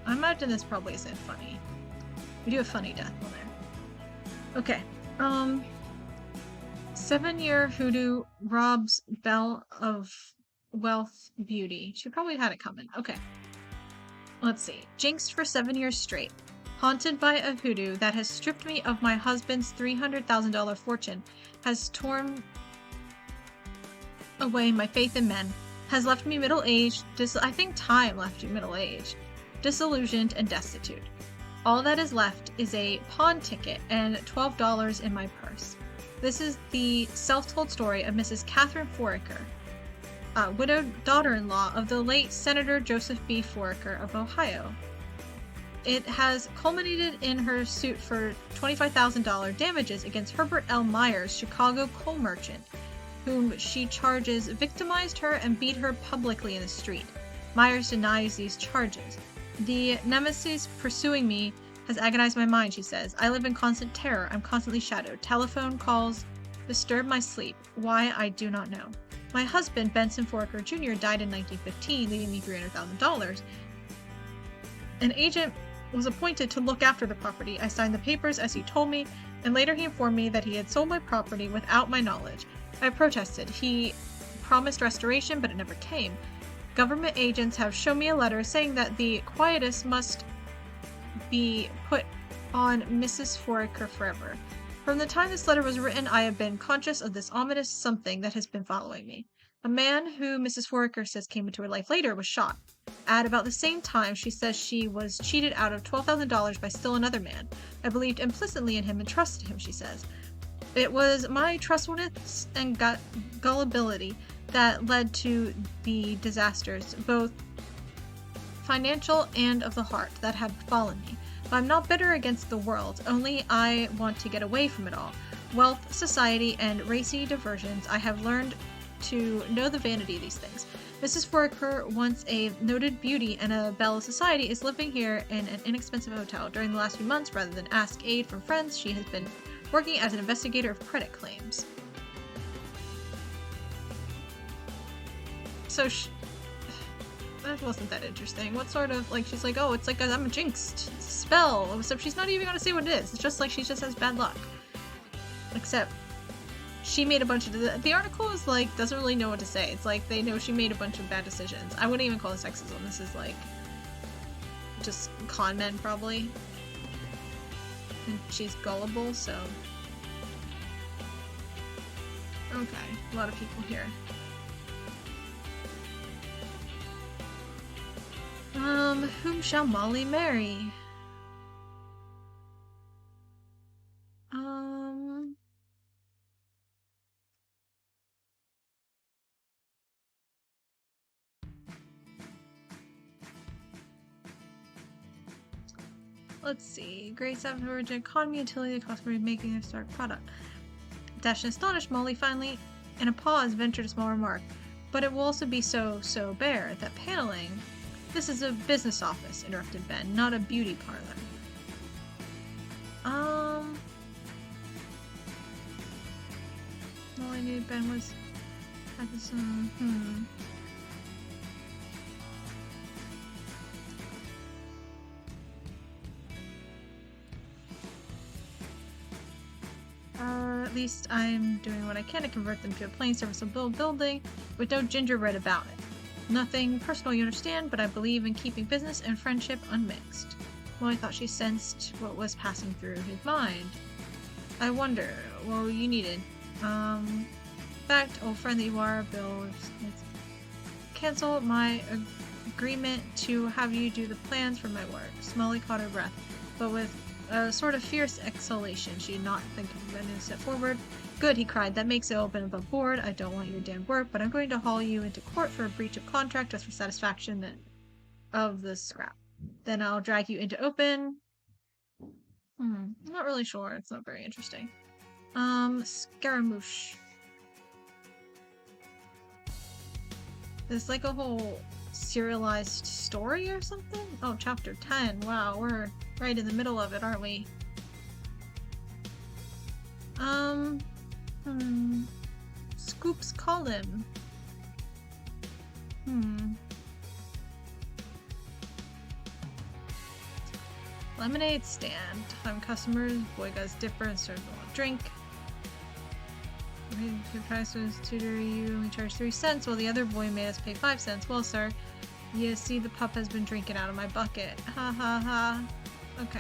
imagine this probably isn't funny. We do have funny death on there. Okay. 7-year hoodoo robs Belle of wealth beauty. She probably had it coming. Okay. Let's see. Jinxed for 7 years straight. Haunted by a hoodoo that has stripped me of my husband's $300,000 fortune, has torn away my faith in men, has left me middle-aged, I think time left you middle-aged, disillusioned and destitute. All that is left is a pawn ticket and $12 in my purse. This is the self-told story of Mrs. Catherine Foraker, widowed daughter-in-law of the late Senator Joseph B. Foraker of Ohio. It has culminated in her suit for $25,000 damages against Herbert L. Myers, Chicago coal merchant, whom she charges victimized her and beat her publicly in the street. Myers denies these charges. The nemesis pursuing me has agonized my mind, she says. I live in constant terror. I'm constantly shadowed. Telephone calls disturb my sleep. Why, I do not know. My husband, Benson Foraker Jr., died in 1915, leaving me $300,000. An agent was appointed to look after the property. I signed the papers as he told me, and later he informed me that he had sold my property without my knowledge. I protested. He promised restoration, but it never came. Government agents have shown me a letter saying that the quietus must be put on Mrs. Foraker forever. From the time this letter was written, I have been conscious of this ominous something that has been following me. A man who Mrs. Foraker says came into her life later was shot. At about the same time, she says she was cheated out of $12,000 by still another man. I believed implicitly in him and trusted him, she says. It was my trustworthiness and gullibility that led to the disasters, both financial and of the heart, that had befallen me. But I'm not bitter against the world, only I want to get away from it all. Wealth, society, and racy diversions, I have learned to know the vanity of these things. Mrs. Foraker, once a noted beauty and a belle of society, is living here in an inexpensive hotel. During the last few months, rather than ask aid from friends, she has been working as an investigator of credit claims. So that wasn't that interesting. What sort of, like, she's like, oh, it's like I'm a jinxed spell. So she's not even gonna say what it is. It's just like she just has bad luck. Except she made a bunch of, the article is like, doesn't really know what to say. It's like they know she made a bunch of bad decisions. I wouldn't even call it sexism. This is like just con men probably. And she's gullible, so. Okay, a lot of people here. Whom shall Molly marry? Let's see. Great Savage economy utility the customer making their start product. Dashed and astonished, Molly finally, in a pause, ventured a small remark. But it will also be so bare that paneling. This is a business office, interrupted Ben, not a beauty parlor. All I knew Ben was had this At least I'm doing what I can to convert them to a plain serviceable building with no gingerbread about it. Nothing personal, you understand, but I believe in keeping business and friendship unmixed. Well, I thought she sensed what was passing through his mind. I wonder, well, you needed. In fact, old friend that you are, Bill, cancel my agreement to have you do the plans for my work. Molly caught her breath, but with a sort of fierce exhalation. She did not think of any step forward. Good, he cried. That makes it open above board. I don't want your damned work, but I'm going to haul you into court for a breach of contract just for satisfaction of the scrap. Then I'll drag you into open. I'm not really sure. It's not very interesting. Scaramouche. There's like a whole serialized story or something? Oh, chapter 10. Wow, we're right in the middle of it, aren't we? Scoops Colin. Lemonade stand. Time customers. Boy guys differ and serves a drink. Your price was tutor, you only charged 3 cents, while the other boy made us pay 5 cents. Well, sir, you see the pup has been drinking out of my bucket. Ha ha ha. Okay.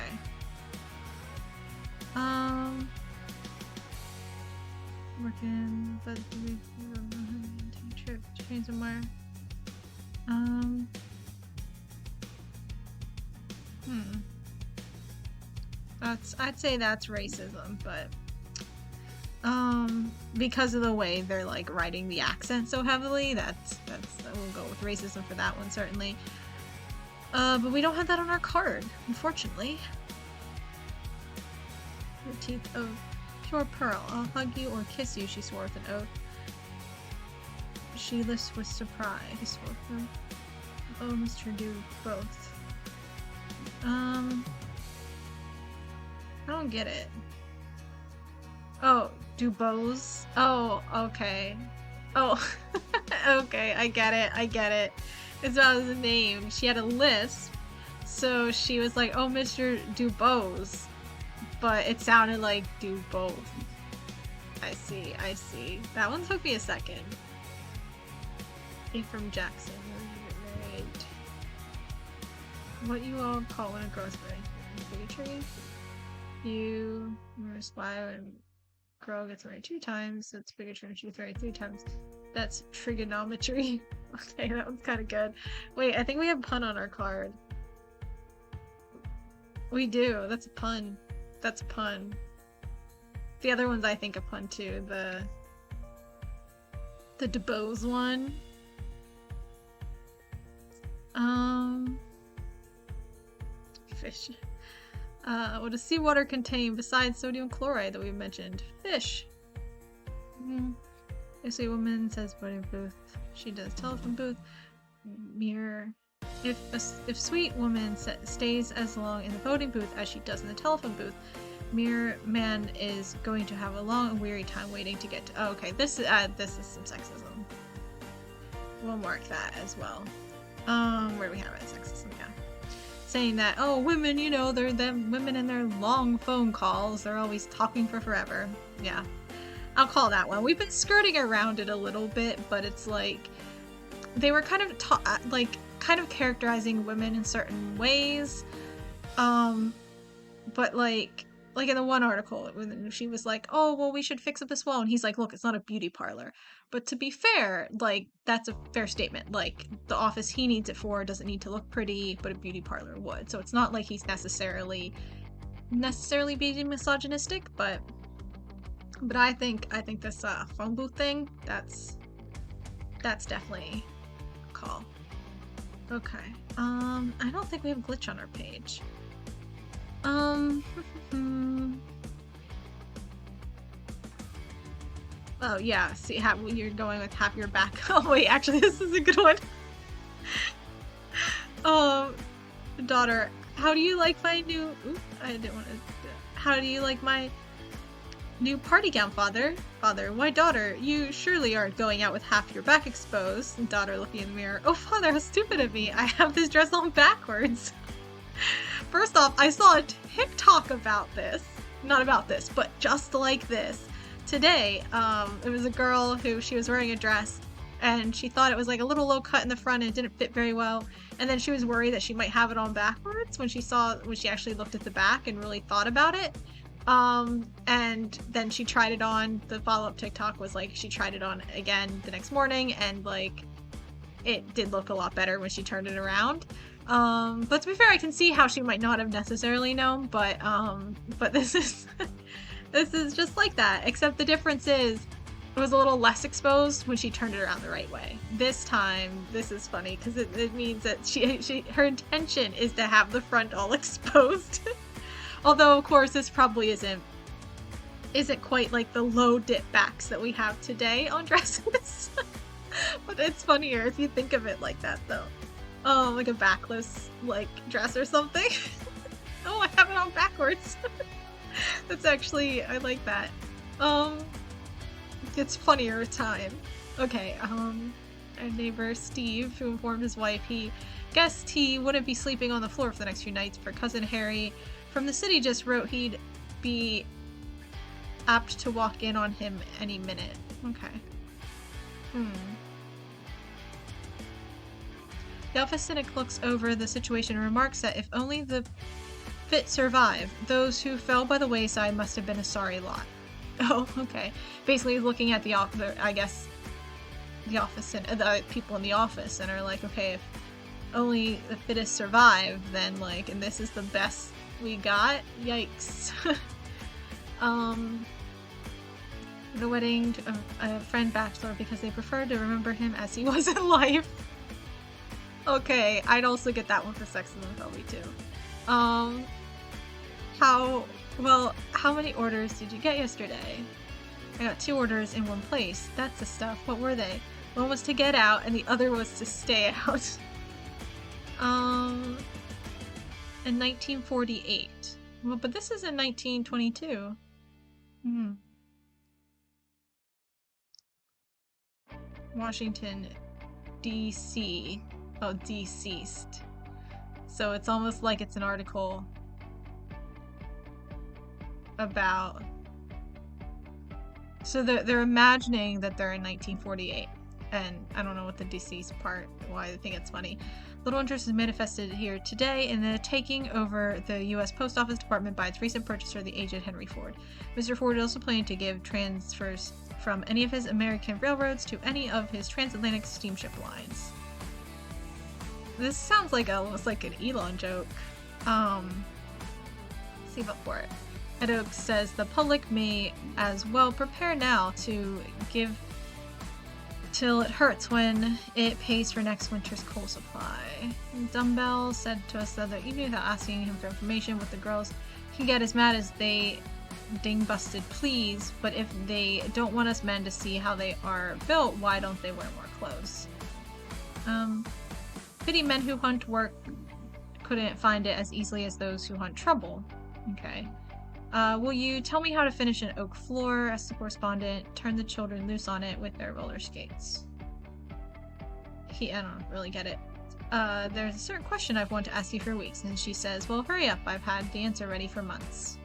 Working, but we take a trip to train somewhere. I'd say that's racism, but Because of the way they're like writing the accent so heavily, that's we'll go with racism for that one certainly. But we don't have that on our card, unfortunately. Your teeth of pure pearl. I'll hug you or kiss you, she swore with an oath. She lisped with surprise. Oh, Mr. Do both. I don't get it. Oh, Dubose? Oh, okay. Oh, okay, I get it. It's not his name. She had a lisp, so she was like, oh, Mr. Dubose. But it sounded like do both. I see. That one took me a second. From Jackson, married. What you all call when it grows bigotry? You spy when girl gets married 2 times. That's bigotry when she gets married 3 times. That's trigonometry. Okay, that one's kind of good. Wait, I think we have pun on our card. We do. That's a pun. That's a pun. The other one's I think a pun too. The DeBose one. Fish. What does seawater contain besides sodium chloride that we mentioned? Fish. A sweet woman says voting booth. She does telephone booth. Mirror. If sweet woman stays as long in the voting booth as she does in the telephone booth, mere man is going to have a long and weary time waiting to get to. Oh, okay, this is some sexism. We'll mark that as well. Where do we have it? Sexism, yeah. Saying that, oh, women, you know, they're them women in their long phone calls. They're always talking for forever. Yeah, I'll call that one. We've been skirting around it a little bit, but it's like they were kind of kind of characterizing women in certain ways. But like in the one article, when she was like, oh, well, we should fix up this wall. And he's like, look, it's not a beauty parlor. But to be fair, like, that's a fair statement. Like, the office he needs it for doesn't need to look pretty, but a beauty parlor would. So it's not like he's necessarily being misogynistic, but I think this phone booth thing, that's definitely a call. Okay. I don't think we have a glitch on our page. Oh yeah, see how you're going with half your back. Oh wait, actually this is a good one. Daughter, how do you like my new how do you like my new party gown, father? Father, why daughter, you surely aren't going out with half your back exposed. And daughter looking in the mirror, oh father, how stupid of me. I have this dress on backwards. First off, I saw a TikTok about this. Not about this, but just like this. Today, it was a girl who, she was wearing a dress and she thought it was like a little low cut in the front and it didn't fit very well. And then she was worried that she might have it on backwards when she actually looked at the back and really thought about it. And then she tried it on. The follow-up TikTok was like, she tried it on again the next morning and like, it did look a lot better when she turned it around. But to be fair, I can see how she might not have necessarily known, but this is, this is just like that, except the difference is it was a little less exposed when she turned it around the right way. This time, this is funny because it means that her intention is to have the front all exposed. Although, of course, this probably isn't quite like the low dip backs that we have today on dresses. But it's funnier if you think of it like that, though. Oh, like a backless, like, dress or something. Oh, I have it on backwards. That's actually, I like that. It's funnier with time. Okay, our neighbor Steve, who informed his wife he guessed he wouldn't be sleeping on the floor for the next few nights, for cousin Harry from the city just wrote he'd be apt to walk in on him any minute. Okay. The office cynic looks over the situation and remarks that if only the fit survive, those who fell by the wayside must have been a sorry lot. Oh, okay. Basically looking at the office and the people in the office and are like, okay, if only the fittest survive, then like, and this is the best we got? Yikes. the wedding to a friend bachelor because they prefer to remember him as he was in life. Okay, I'd also get that one for Sex and the City too. How many orders did you get yesterday? I got 2 orders in one place. That's the stuff. What were they? One was to get out and the other was to stay out. In 1948. Well, but this is in 1922. Washington, D.C. Oh, deceased. So it's almost like it's an article about... So they're imagining that they're in 1948. And I don't know what the deceased part, why I think it's funny. Little interest is manifested here today in the taking over the U.S. Post Office Department by its recent purchaser, the aged Henry Ford. Mr. Ford also planned to give transfers from any of his American railroads to any of his transatlantic steamship lines. This sounds like almost like an Elon joke. Save up for it. Ed Oaks says the public may as well prepare now to give till it hurts when it pays for next winter's coal supply. Dumbbell said to us the other evening without asking him for information what the girls can get as mad as they ding-busted please, but if they don't want us men to see how they are built, why don't they wear more clothes? Pity men who hunt work couldn't find it as easily as those who hunt trouble. Okay. Will you tell me how to finish an oak floor? Asked the correspondent. Turn the children loose on it with their roller skates. I don't really get it. There's a certain question I've wanted to ask you for weeks, and she says, well, hurry up. I've had the answer ready for months.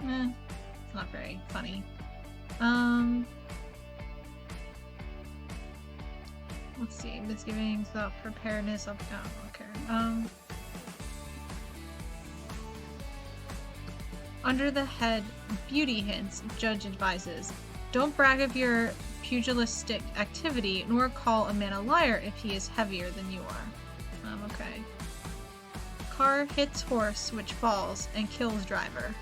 It's not very funny. Let's see. Misgivings about preparedness of... Oh, okay. Under the head Beauty Hints, Judge advises, don't brag of your pugilistic activity, nor call a man a liar if he is heavier than you are. Okay. Car hits horse, which falls, and kills driver.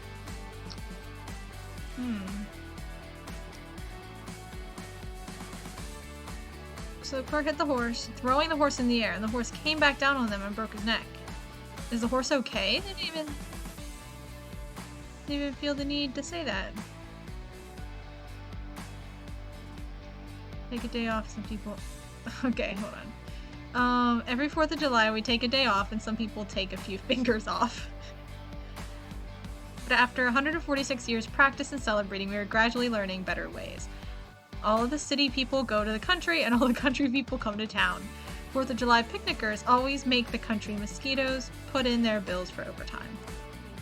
So the car hit the horse, throwing the horse in the air, and the horse came back down on them and broke his neck. Is the horse okay? They didn't even feel the need to say that. Take a day off, some people... Okay, hold on. Every 4th of July we take a day off and some people take a few fingers off. But after 146 years practice and celebrating, we are gradually learning better ways. All of the city people go to the country and all the country people come to town. 4th of July picnickers always make the country mosquitoes put in their bills for overtime.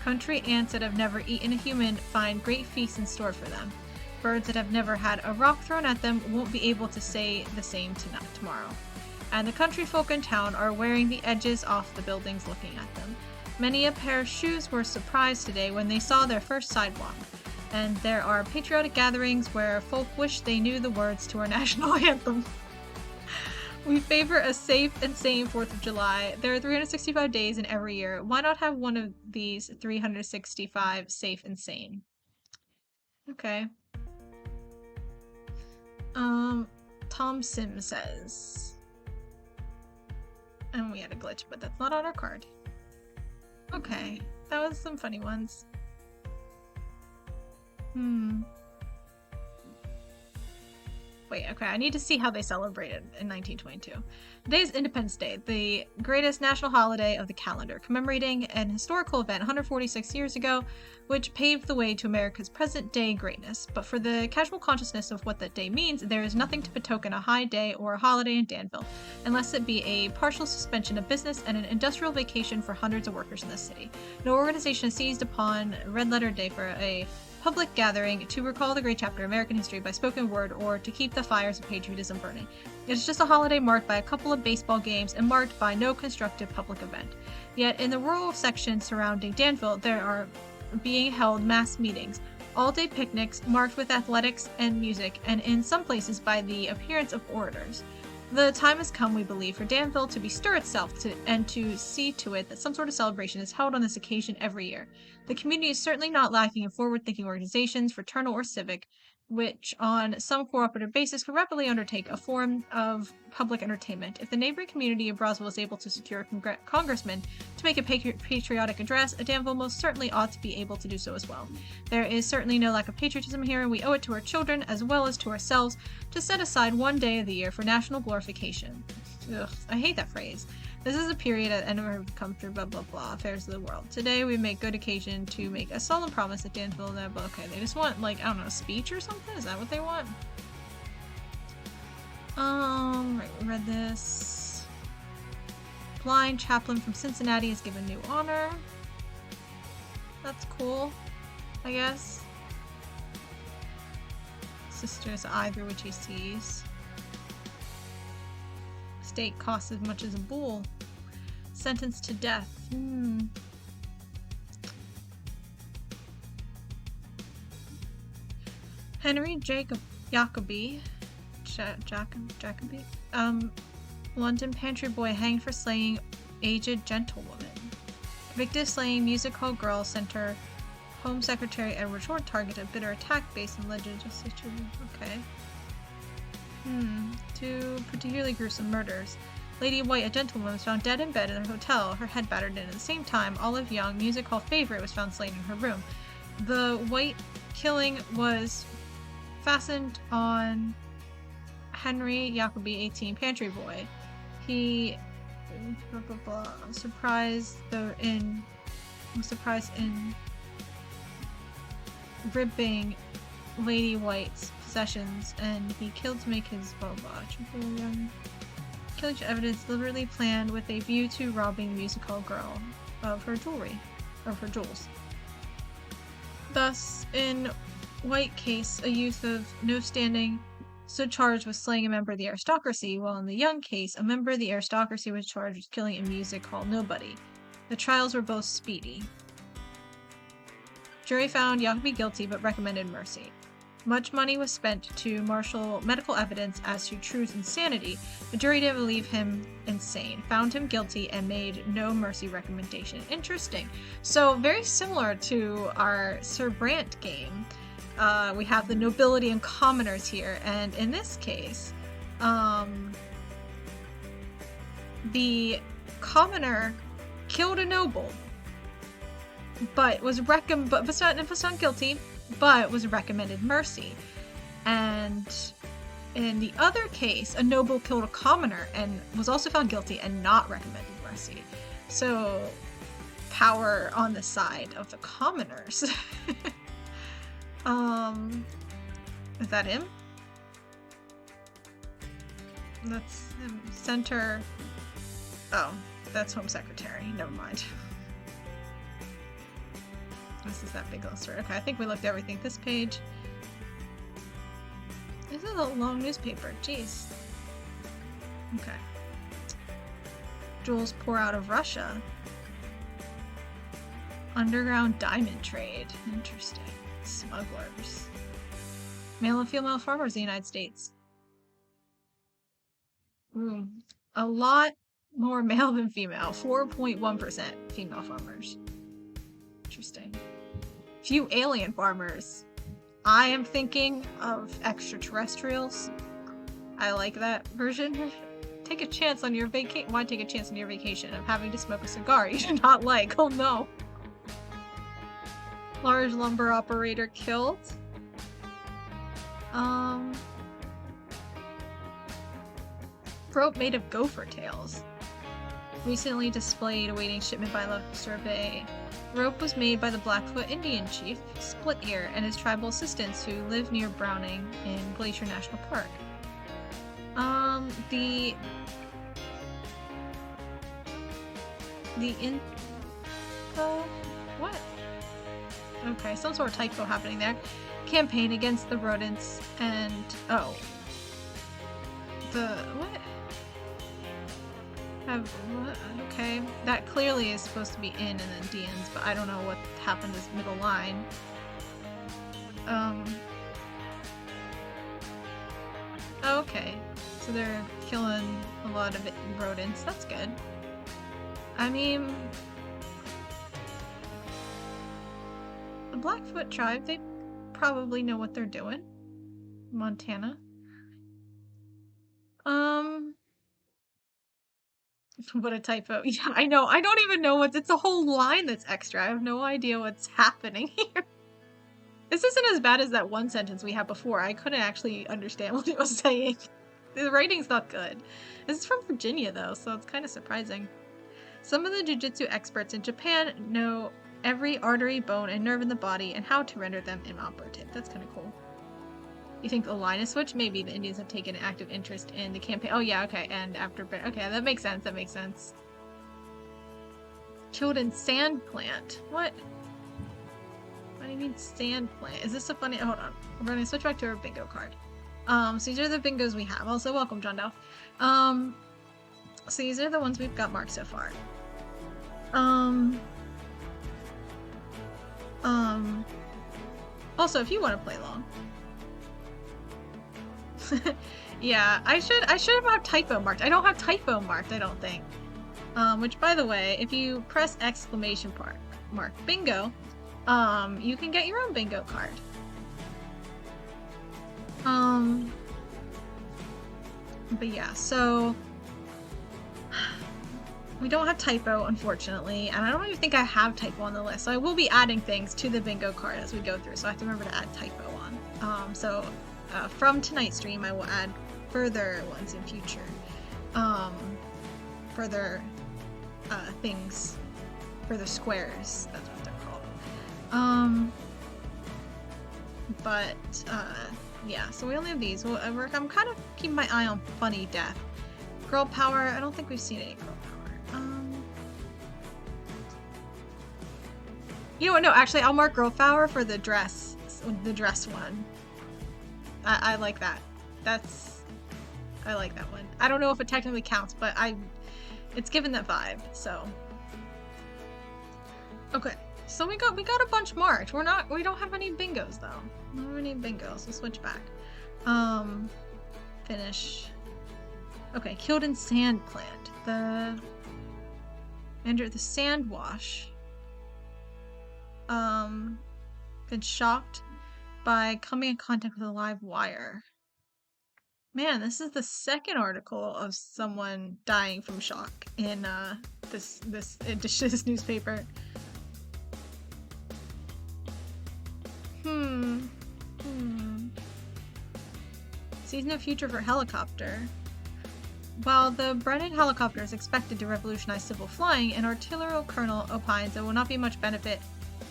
Country ants that have never eaten a human find great feasts in store for them. Birds that have never had a rock thrown at them won't be able to say the same tomorrow. And the country folk in town are wearing the edges off the buildings looking at them. Many a pair of shoes were surprised today when they saw their first sidewalk. And there are patriotic gatherings where folk wish they knew the words to our national anthem. We favor a safe and sane 4th of July. There are 365 days in every year. Why not have one of these 365 safe and sane? Okay. Tom Sim says... And we had a glitch, but that's not on our card. Okay. That was some funny ones. Wait, okay, I need to see how they celebrated in 1922. Today is Independence Day, the greatest national holiday of the calendar, commemorating an historical event 146 years ago, which paved the way to America's present-day greatness. But for the casual consciousness of what that day means, there is nothing to betoken a high day or a holiday in Danville, unless it be a partial suspension of business and an industrial vacation for hundreds of workers in the city. No organization has seized upon Red Letter Day for a public gathering to recall the great chapter of American history by spoken word or to keep the fires of patriotism burning. It is just a holiday marked by a couple of baseball games and marked by no constructive public event. Yet in the rural section surrounding Danville, there are being held mass meetings, all-day picnics marked with athletics and music, and in some places by the appearance of orators. The time has come, we believe, for Danville to bestir itself and to see to it that some sort of celebration is held on this occasion every year. The community is certainly not lacking in forward-thinking organizations, fraternal or civic, which on some cooperative basis could rapidly undertake a form of public entertainment. If the neighboring community of Roswell is able to secure a congressman to make a patriotic address, Danville most certainly ought to be able to do so as well. There is certainly no lack of patriotism here, and we owe it to our children as well as to ourselves to set aside one day of the year for national glorification. Ugh, I hate that phrase. This is a period at end of our come through blah blah blah affairs of the world. Today we make good occasion to make a solemn promise that Danville and that. Okay, they just want like, I don't know, a speech or something? Is that what they want? Right, we read this. Blind chaplain from Cincinnati is given new honor. That's cool, I guess. Sister's eye through which he sees. State costs as much as a bull. Sentenced to death. Henry Jacobi, London pantry boy hanged for slaying aged gentlewoman. Convicted of slaying music hall girl center Home Secretary Edward Short targeted bitter attack based on legislation. Okay. Two particularly gruesome murders. Lady White, a gentlewoman, was found dead in bed in her hotel, her head battered in. At the same time, Olive Young, music hall favorite, was found slain in her room. The White killing was fastened on Henry Jacobi, 18, pantry boy. He was surprised in ripping Lady White's possessions, and he killed to make his killing evidence deliberately planned with a view to robbing the music hall girl of her jewels. Thus, in White case, a youth of no standing stood charged with slaying a member of the aristocracy, while in the Young case, a member of the aristocracy was charged with killing a music hall nobody. The trials were both speedy. Jury found Jacobi guilty but recommended mercy. Much money was spent to marshal medical evidence as to True's insanity. The jury didn't believe him insane, found him guilty, and made no mercy recommendation. Interesting. So, very similar to our Sir Brant game. We have the nobility and commoners here, and in this case, the commoner killed a noble, but was found guilty, but was recommended mercy. And in the other case, a noble killed a commoner and was also found guilty and not recommended mercy. So, power on the side of the commoners. Is that him? That's him. Center. Oh, that's Home Secretary. Never mind. This is that big illustrator. Okay, I think we looked at everything. This page. This is a long newspaper. Jeez. Okay. Jewels pour out of Russia. Underground diamond trade. Interesting. Smugglers. Male and female farmers in the United States. Ooh, a lot more male than female. 4.1% female farmers. Interesting. Few alien farmers. I am thinking of extraterrestrials. I like that version. Take a chance on your vacation. Why take a chance on your vacation of having to smoke a cigar you do not like? Oh no. Large lumber operator killed. Rope made of gopher tails. Recently displayed awaiting shipment by local survey. Rope was made by the Blackfoot Indian chief, Split Ear, and his tribal assistants who live near Browning in Glacier National Park. The info? What? Okay, some sort of typo happening there. Campaign against the rodents and... oh. What? Okay, that clearly is supposed to be in and then DNs, but I don't know what happened this middle line. Okay, so they're killing a lot of rodents. That's good. I mean, the Blackfoot tribe, they probably know what they're doing. Montana. What a typo. Yeah, I know. I don't even know what's. It's a whole line that's extra. I have no idea what's happening here. This isn't as bad as that one sentence we had before. I couldn't actually understand what it was saying. The writing's not good. This is from Virginia, though, so it's kind of surprising. Some of the jiu-jitsu experts in Japan know every artery, bone, and nerve in the body and how to render them inoperative. That's kind of cool. You think the line is switched? Maybe the Indians have taken an active interest in the campaign. Oh, yeah, okay. And after... Okay, that makes sense. That makes sense. Killed in sand plant. What? What do you mean sand plant? Is this a funny... Hold on. We're going to switch back to our bingo card. So these are the bingos we have. Also, welcome, John Dow. So these are the ones we've got marked so far. Also, if you want to play along. Yeah, I should have typo marked. I don't have typo marked, I don't think. Which, by the way, if you press exclamation mark bingo, you can get your own bingo card. But yeah, so we don't have typo, unfortunately, and I don't even think I have typo on the list. So I will be adding things to the bingo card as we go through, so I have to remember to add typo on. From tonight's stream, I will add further ones in future. Further things, further squares, that's what they're called. Yeah, so we only have these. I'm kind of keeping my eye on funny death. Girl power, I don't think we've seen any girl power. You know what, no, actually I'll mark girl power for the dress one. I like that. I like that one. I don't know if it technically counts, but it's given that vibe, so. Okay, so we got a bunch marked. We don't have any bingos though. We don't have any bingos, we'll switch back. Finish. Okay, killed in sand plant. Under the sand wash. Been shocked by coming in contact with a live wire. Man, this is the second article of someone dying from shock in this newspaper. Sees no future for helicopter. While the Brennan helicopter is expected to revolutionize civil flying, an artillery colonel opines there will not be much benefit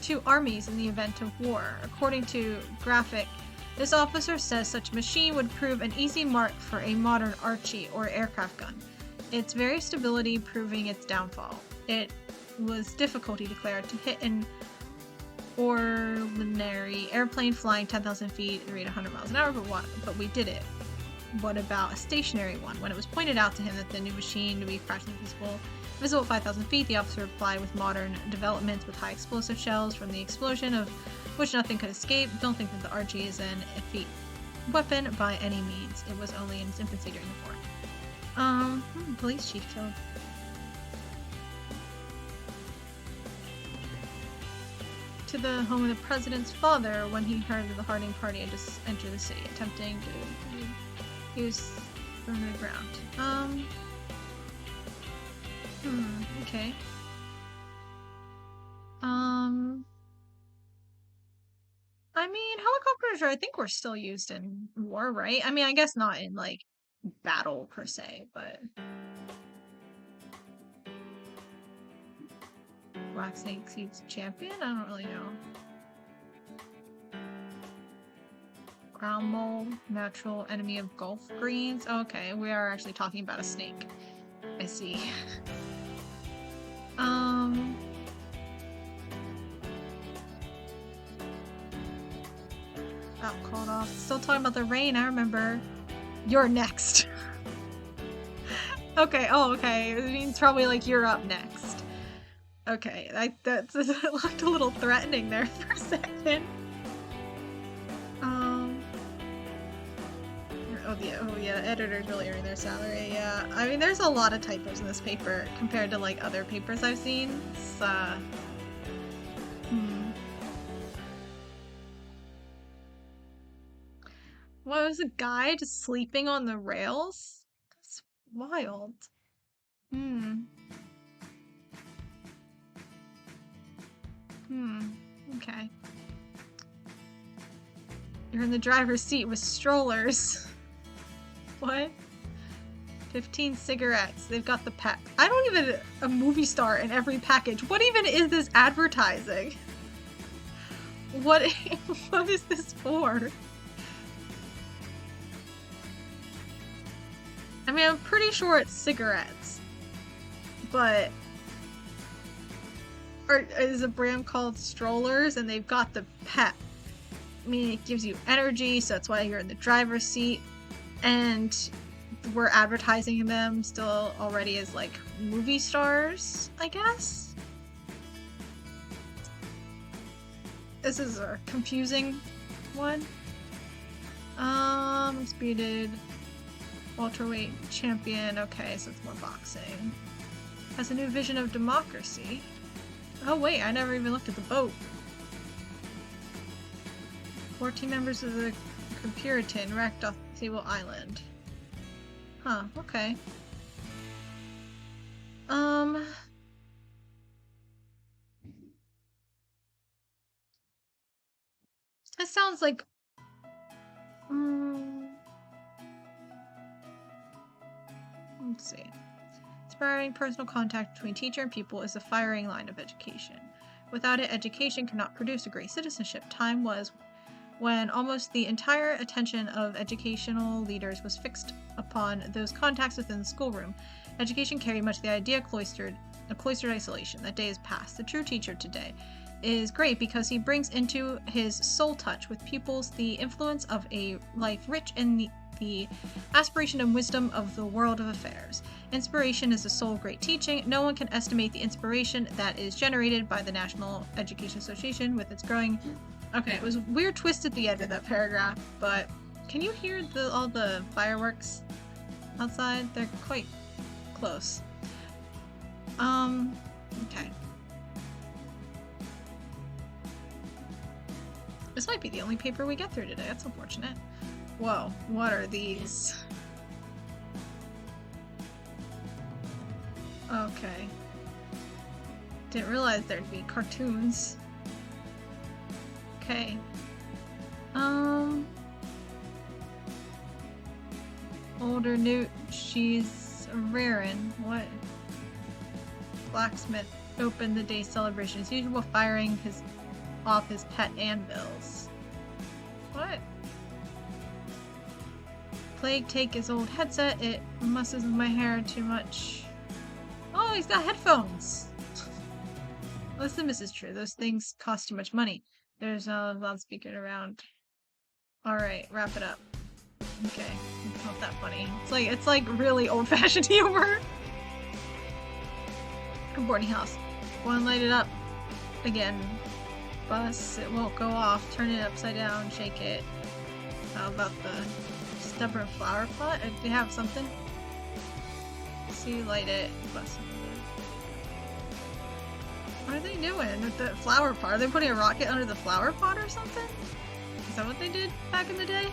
to armies in the event of war. According to Graphic, this officer says such a machine would prove an easy mark for a modern Archie or aircraft gun. Its very stability proving its downfall. It was difficult, he declared, to hit an ordinary airplane flying 10,000 feet at 100 miles an hour, but we did it. What about a stationary one? When it was pointed out to him that the new machine would be practically visible at 5,000 feet, the officer replied with modern developments with high explosive shells from the explosion of which nothing could escape. Don't think that the Archie is an effete weapon by any means. It was only in its infancy during the war. Police chief killed. To the home of the president's father when he heard that the Harding party had just entered the city, attempting to use from the ground. Okay. I mean, helicopters I think were still used in war, right? I mean, I guess not in, like, battle per se, but... Black Snake Seeds champion? I don't really know. Ground mole, natural enemy of Gulf greens. Okay, we are actually talking about a snake. I see. Oh, called off. Still talking about the rain, I remember. You're next. Okay, oh, okay. It means probably like you're up next. Okay, that looked a little threatening there for a second. Oh yeah, editors really earn their salary, yeah. I mean, there's a lot of typos in this paper compared to, like, other papers I've seen. It's, What was a guy just sleeping on the rails? That's wild. Hmm. Hmm. Okay. You're in the driver's seat with strollers. What? 15 cigarettes. They've got the pack. I don't even a movie star in every package. What even is this advertising? What what is this for? I mean, I'm pretty sure it's cigarettes. But is a brand called Strollers and they've got the pep. I mean, it gives you energy, so that's why you're in the driver's seat. And we're advertising them still already as like movie stars, I guess. This is a confusing one. Speeded welterweight champion. Okay, so it's more boxing. Has a new vision of democracy. Oh wait, I never even looked at the boat. 14 members of the Puritan wrecked off Sable Island. Huh, okay. That sounds like... let's see. Inspiring personal contact between teacher and pupil is the firing line of education. Without it, education cannot produce a great citizenship. Time was when almost the entire attention of educational leaders was fixed upon those contacts within the schoolroom. Education carried much the idea of cloistered isolation. That day is past. The true teacher today is great because he brings into his soul touch with pupils the influence of a life rich in the aspiration and wisdom of the world of affairs. Inspiration is the soul of great teaching. No one can estimate the inspiration that is generated by the National Education Association with its growing... Okay, it was a weird twist at the end of that paragraph, but can you hear all the fireworks outside? They're quite close. Okay. This might be the only paper we get through today. That's unfortunate. Whoa, what are these? Okay. Didn't realize there'd be cartoons. Okay. Older Newt, she's rarin'. What? Blacksmith opened the day's celebration as usual, firing off his pet anvils. What? Plague take his old headset. It messes with my hair too much. Oh, he's got headphones! Listen, Mrs. True, those things cost too much money. There's a loudspeaker around. Alright, wrap it up. Okay, it's not that funny. It's like really old-fashioned humor. Boarding house. Go and light it up. Again. Bus, it won't go off. Turn it upside down, shake it. How about the stubborn flower pot? Do you have something? See, light it. Bus. What are they doing with the flower pot? Are they putting a rocket under the flower pot or something? Is that what they did back in the day?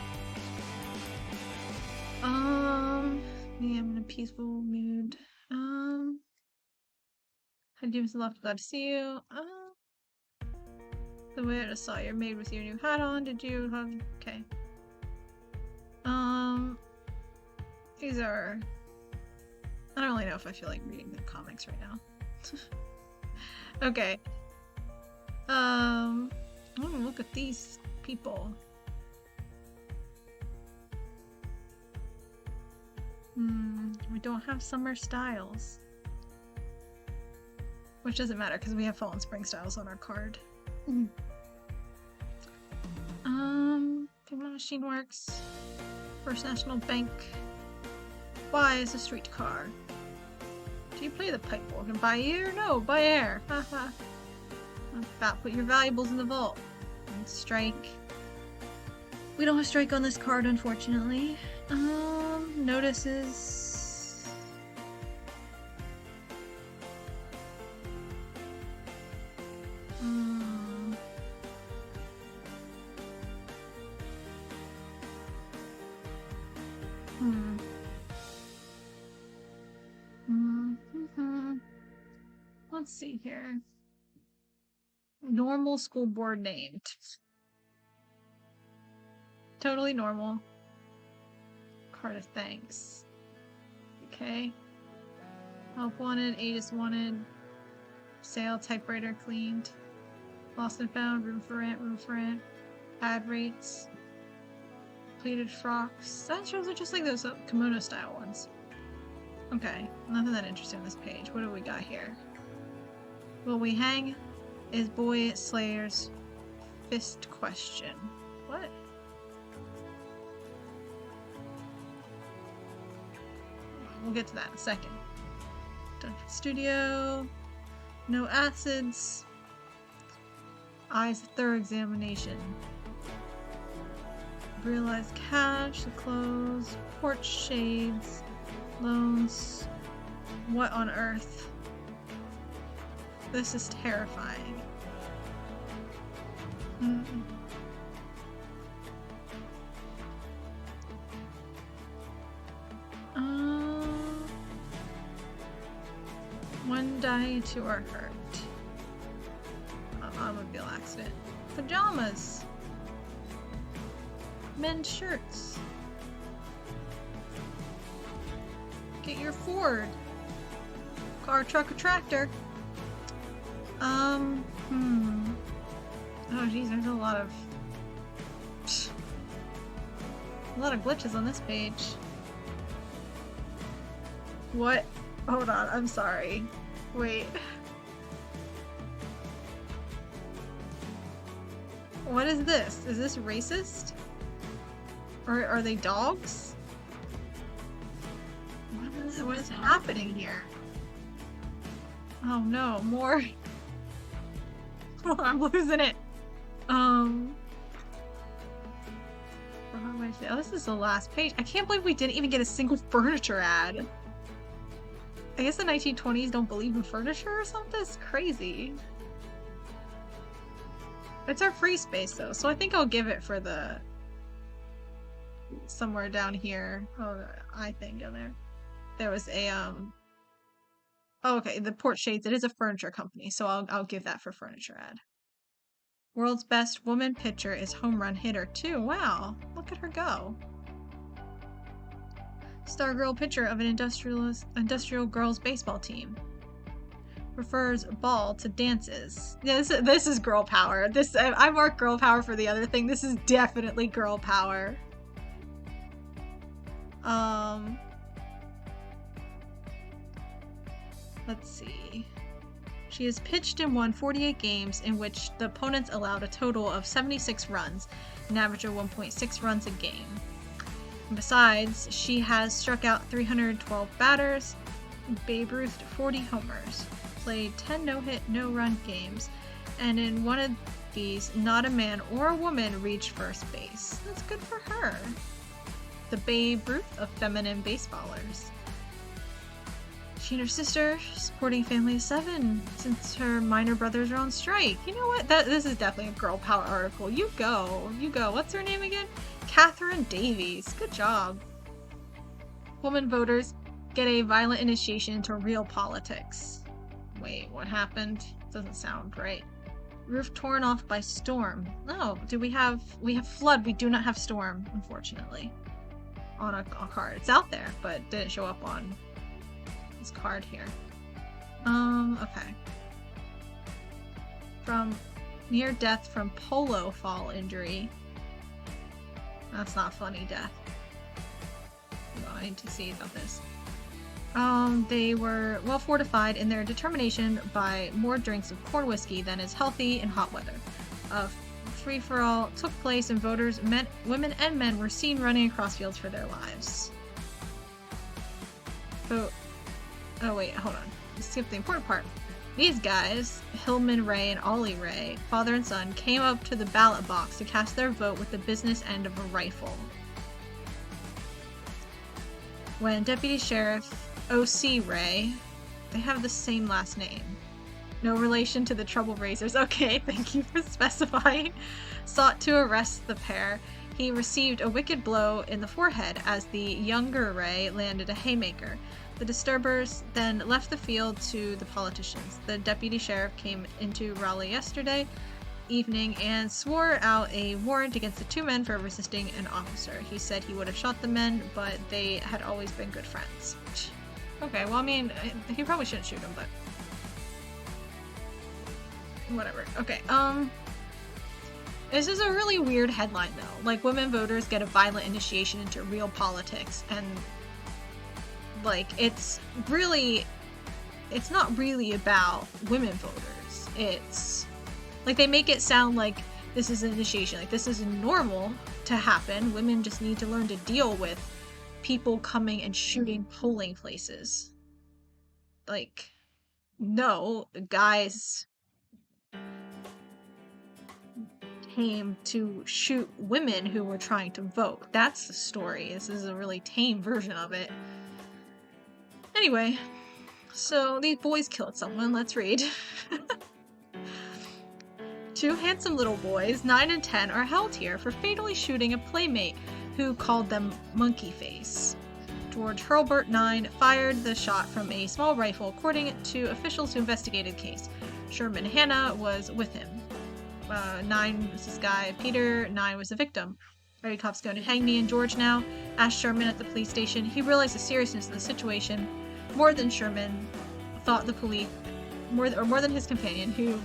Yeah, I'm in a peaceful mood. Had you left, glad to see you. The way I just saw your maid with your new hat on, did you have... Okay. These are... I don't really know if I feel like reading the comics right now. Okay. I want to look at these people. We don't have summer styles. Which doesn't matter because we have fall and spring styles on our card. Payment machine works. First National Bank. Why is a streetcar? Do you play the pipe organ by ear? No, by air. Haha. Put your valuables in the vault. And strike. We don't have strike on this card, unfortunately. Notices. Let's see here. Normal school board named. Totally normal. Card of thanks. Okay. Help wanted, Aegis wanted. Sale, typewriter cleaned. Lost and found, room for rent. Ad rates. Pleated frocks. Those are just like those kimono style ones. Okay, nothing that interesting on this page. What do we got here? Will we hang? Is Boy Slayer's fist question. What? We'll get to that in a second. Done for studio. No acids. Eyes thorough examination. Realized cash, the clothes, porch shades, loans. What on earth? This is terrifying. One die, two are hurt. Automobile accident. Pajamas. Men's shirts. Get your Ford. Car, truck, or tractor. Oh geez, there's a lot of glitches on this page. What? Hold on, I'm sorry. Wait. What is this? Is this racist? Or are they dogs? What is happening here? Oh no, more. I'm losing it. Oh, this is the last page. I can't believe we didn't even get a single furniture ad. I guess the 1920s don't believe in furniture or something? It's crazy. It's our free space though, so I think I'll give it for the... somewhere down here. Oh, I think down there. There was a, Oh, okay, the Port Shades. It is a furniture company, so I'll give that for furniture ad. World's best woman pitcher is home run hitter too. Wow, look at her go. Star girl pitcher of an industrial girls baseball team. Prefers ball to dances. Yeah, this is girl power. I mark girl power for the other thing. This is definitely girl power. Let's see. She has pitched and won 48 games in which the opponents allowed a total of 76 runs, an average of 1.6 runs a game. And besides, she has struck out 312 batters, Babe Ruthed 40 homers, played 10 no-hit, no-run games, and in one of these, not a man or a woman reached first base. That's good for her. The Babe Ruth of feminine baseballers. She and her sister supporting family of 7 since her minor brothers are on strike. You know what? This is definitely a girl power article. You go. You go. What's her name again? Catherine Davies. Good job. Woman voters get a violent initiation into real politics. Wait, what happened? Doesn't sound right. Roof torn off by storm. Oh, we have flood. We do not have storm, unfortunately. On a card. It's out there, but didn't show up on this card here. Okay. From near death from polo fall injury. That's not funny death. I need to see about this. They were well fortified in their determination by more drinks of corn whiskey than is healthy in hot weather. Free-for-all took place and voters, women and men, were seen running across fields for their lives. Oh wait, hold on. Let's skip the important part. These guys, Hillman Ray and Ollie Ray, father and son, came up to the ballot box to cast their vote with the business end of a rifle. When Deputy Sheriff O.C. Ray, they have the same last name. No relation to the Trouble Raisers. Okay, thank you for specifying. Sought to arrest the pair. He received a wicked blow in the forehead as the younger Ray landed a haymaker. The disturbers then left the field to the politicians. The deputy sheriff came into Raleigh yesterday evening and swore out a warrant against the two men for resisting an officer. He said he would have shot the men, but they had always been good friends. Okay, well, I mean, he probably shouldn't shoot him, but whatever. Okay, this is a really weird headline, though. Like, women voters get a violent initiation into real politics, and like, it's not really about women voters. It's like, they make it sound like this is an initiation, like this is normal to happen. Women just need to learn to deal with people coming and shooting polling places. Like, no, guys came to shoot women who were trying to vote. That's the story. This is a really tame version of it. Anyway, so these boys killed someone. Let's read. Two handsome little boys, 9 and 10, are held here for fatally shooting a playmate who called them Monkey Face. George Hurlburt, 9, fired the shot from a small rifle, according to officials who investigated the case. Sherman Hanna was with him. 9 was this guy. Peter, 9, was the victim. Are you cops going to hang me and George now? Asked Sherman at the police station. He realized the seriousness of the situation more than Sherman thought the police, more than his companion, who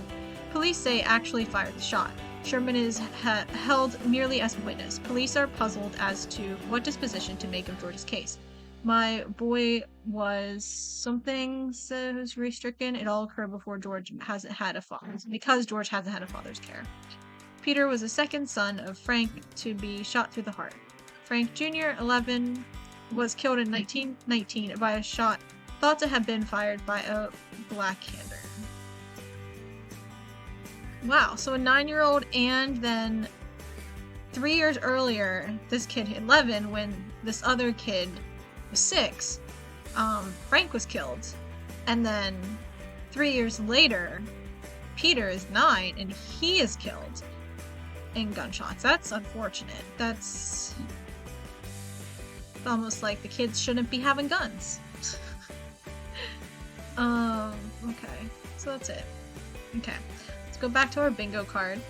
police say actually fired the shot. Sherman is held merely as a witness. Police are puzzled as to what disposition to make of George's case. My boy was something says restricken. It all occurred before George hasn't had a father, because George hasn't had a father's care. Peter was the second son of Frank to be shot through the heart. Frank Jr., 11, was killed in 1919 by a shot thought to have been fired by a blackhander. Wow, so a 9-year-old, and then 3 years earlier, this kid, 11, when this other kid was 6, Frank was killed. And then 3 years later, Peter is 9, and he is killed in gunshots. That's unfortunate. That's almost like the kids shouldn't be having guns. Okay, so that's it. Okay. Go back to our bingo card.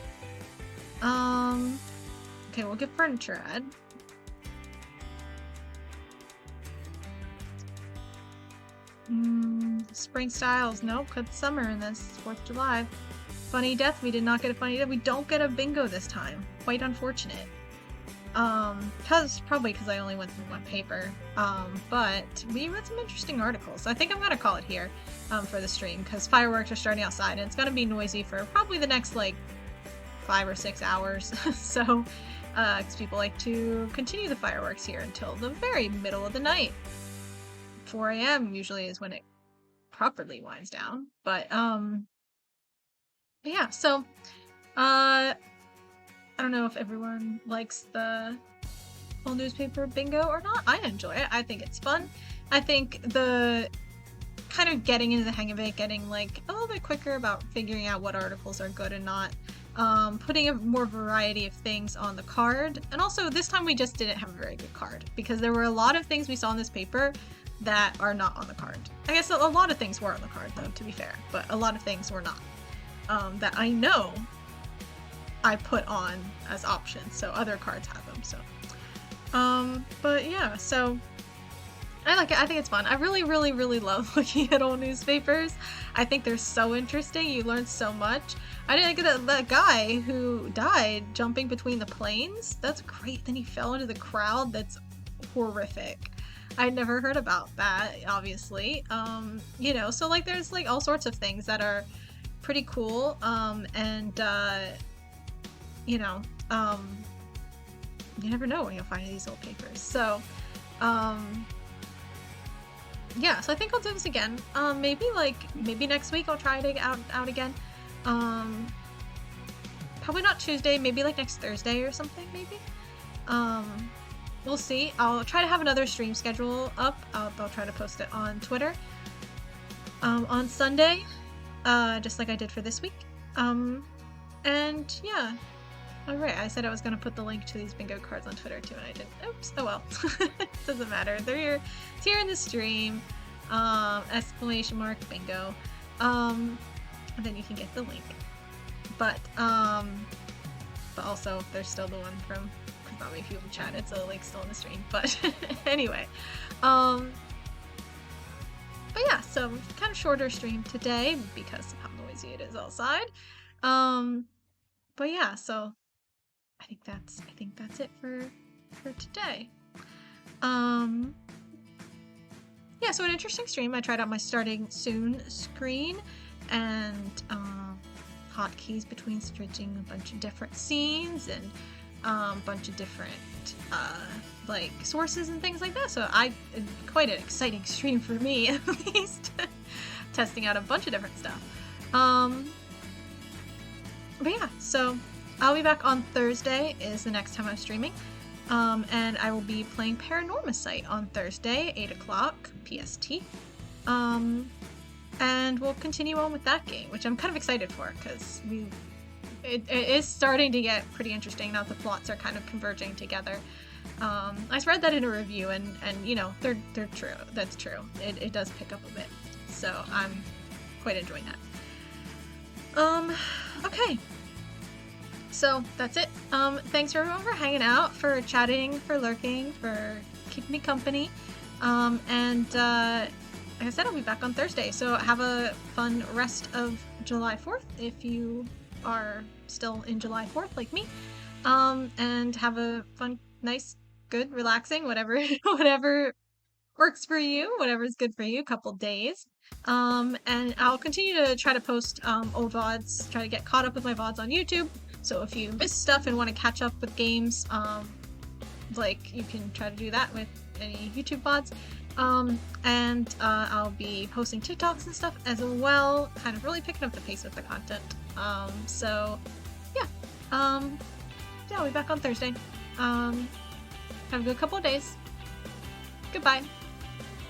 Okay, we'll get furniture ad. Spring styles. Nope, cut summer in this. 4th of July. Funny death. We did not get a funny death. We don't get a bingo this time. Quite unfortunate. Probably because I only went through one paper. But we read some interesting articles. I think I'm gonna call it here for the stream, because fireworks are starting outside and it's gonna be noisy for probably the next like 5 or 6 hours. So, because people like to continue the fireworks here until the very middle of the night. 4 a.m. usually is when it properly winds down. But yeah. So, I don't know if everyone likes the whole newspaper bingo or not. I enjoy it. I think it's fun. I think the kind of getting into the hang of it, getting like a little bit quicker about figuring out what articles are good and not, putting a more variety of things on the card. And also this time we just didn't have a very good card, because there were a lot of things we saw in this paper that are not on the card. I guess a lot of things were on the card though, to be fair, but a lot of things were not, that I know I put on as options, so other cards have them. So but yeah, so I like it. I think it's fun. I really love looking at old newspapers. I think they're so interesting. You learn so much. I didn't get that guy who died jumping between the planes. That's great. Then he fell into the crowd. That's horrific. I'd never heard about that, obviously. You know, so like there's like all sorts of things that are pretty cool. You know, you never know when you'll find these old papers. So, yeah, so I think I'll do this again. Maybe next week I'll try it out again. Probably not Tuesday, maybe like next Thursday or something, maybe. We'll see. I'll try to have another stream schedule up. I'll try to post it on Twitter. On Sunday, just like I did for this week. And yeah. Alright, I said I was going to put the link to these bingo cards on Twitter too, and I didn't. Oops, oh well. Doesn't matter. They're here. It's here in the stream. exclamation mark bingo. And then you can get the link. But also there's still the one from, because not many people chatted, so the link's still in the stream. But anyway, but yeah, so kind of shorter stream today because of how noisy it is outside. But yeah, so I think that's it for today. Yeah, so an interesting stream. I tried out my starting soon screen and hotkeys between switching a bunch of different scenes and a bunch of different like sources and things like that. So quite an exciting stream for me, at least, testing out a bunch of different stuff. But yeah, so I'll be back on Thursday is the next time I'm streaming. And I will be playing Paranormacite on Thursday, 8 o'clock PST. And we'll continue on with that game, which I'm kind of excited for, because it is starting to get pretty interesting now. The plots are kind of converging together. I read that in a review, and you know, they're true. That's true. It does pick up a bit, so I'm quite enjoying that. Okay. So that's it. Thanks everyone for hanging out, for chatting, for lurking, for keeping me company. And like I said, I'll be back on Thursday. So have a fun rest of July 4th if you are still in July 4th like me. And have a fun, nice, good, relaxing, whatever works for you, whatever's good for you, couple days. And I'll continue to try to post old VODs, try to get caught up with my VODs on YouTube. So if you miss stuff and want to catch up with games, like you can try to do that with any YouTube VODs. And I'll be posting TikToks and stuff as well, kind of really picking up the pace with the content. So yeah, I'll be back on Thursday. Have a good couple of days. Goodbye.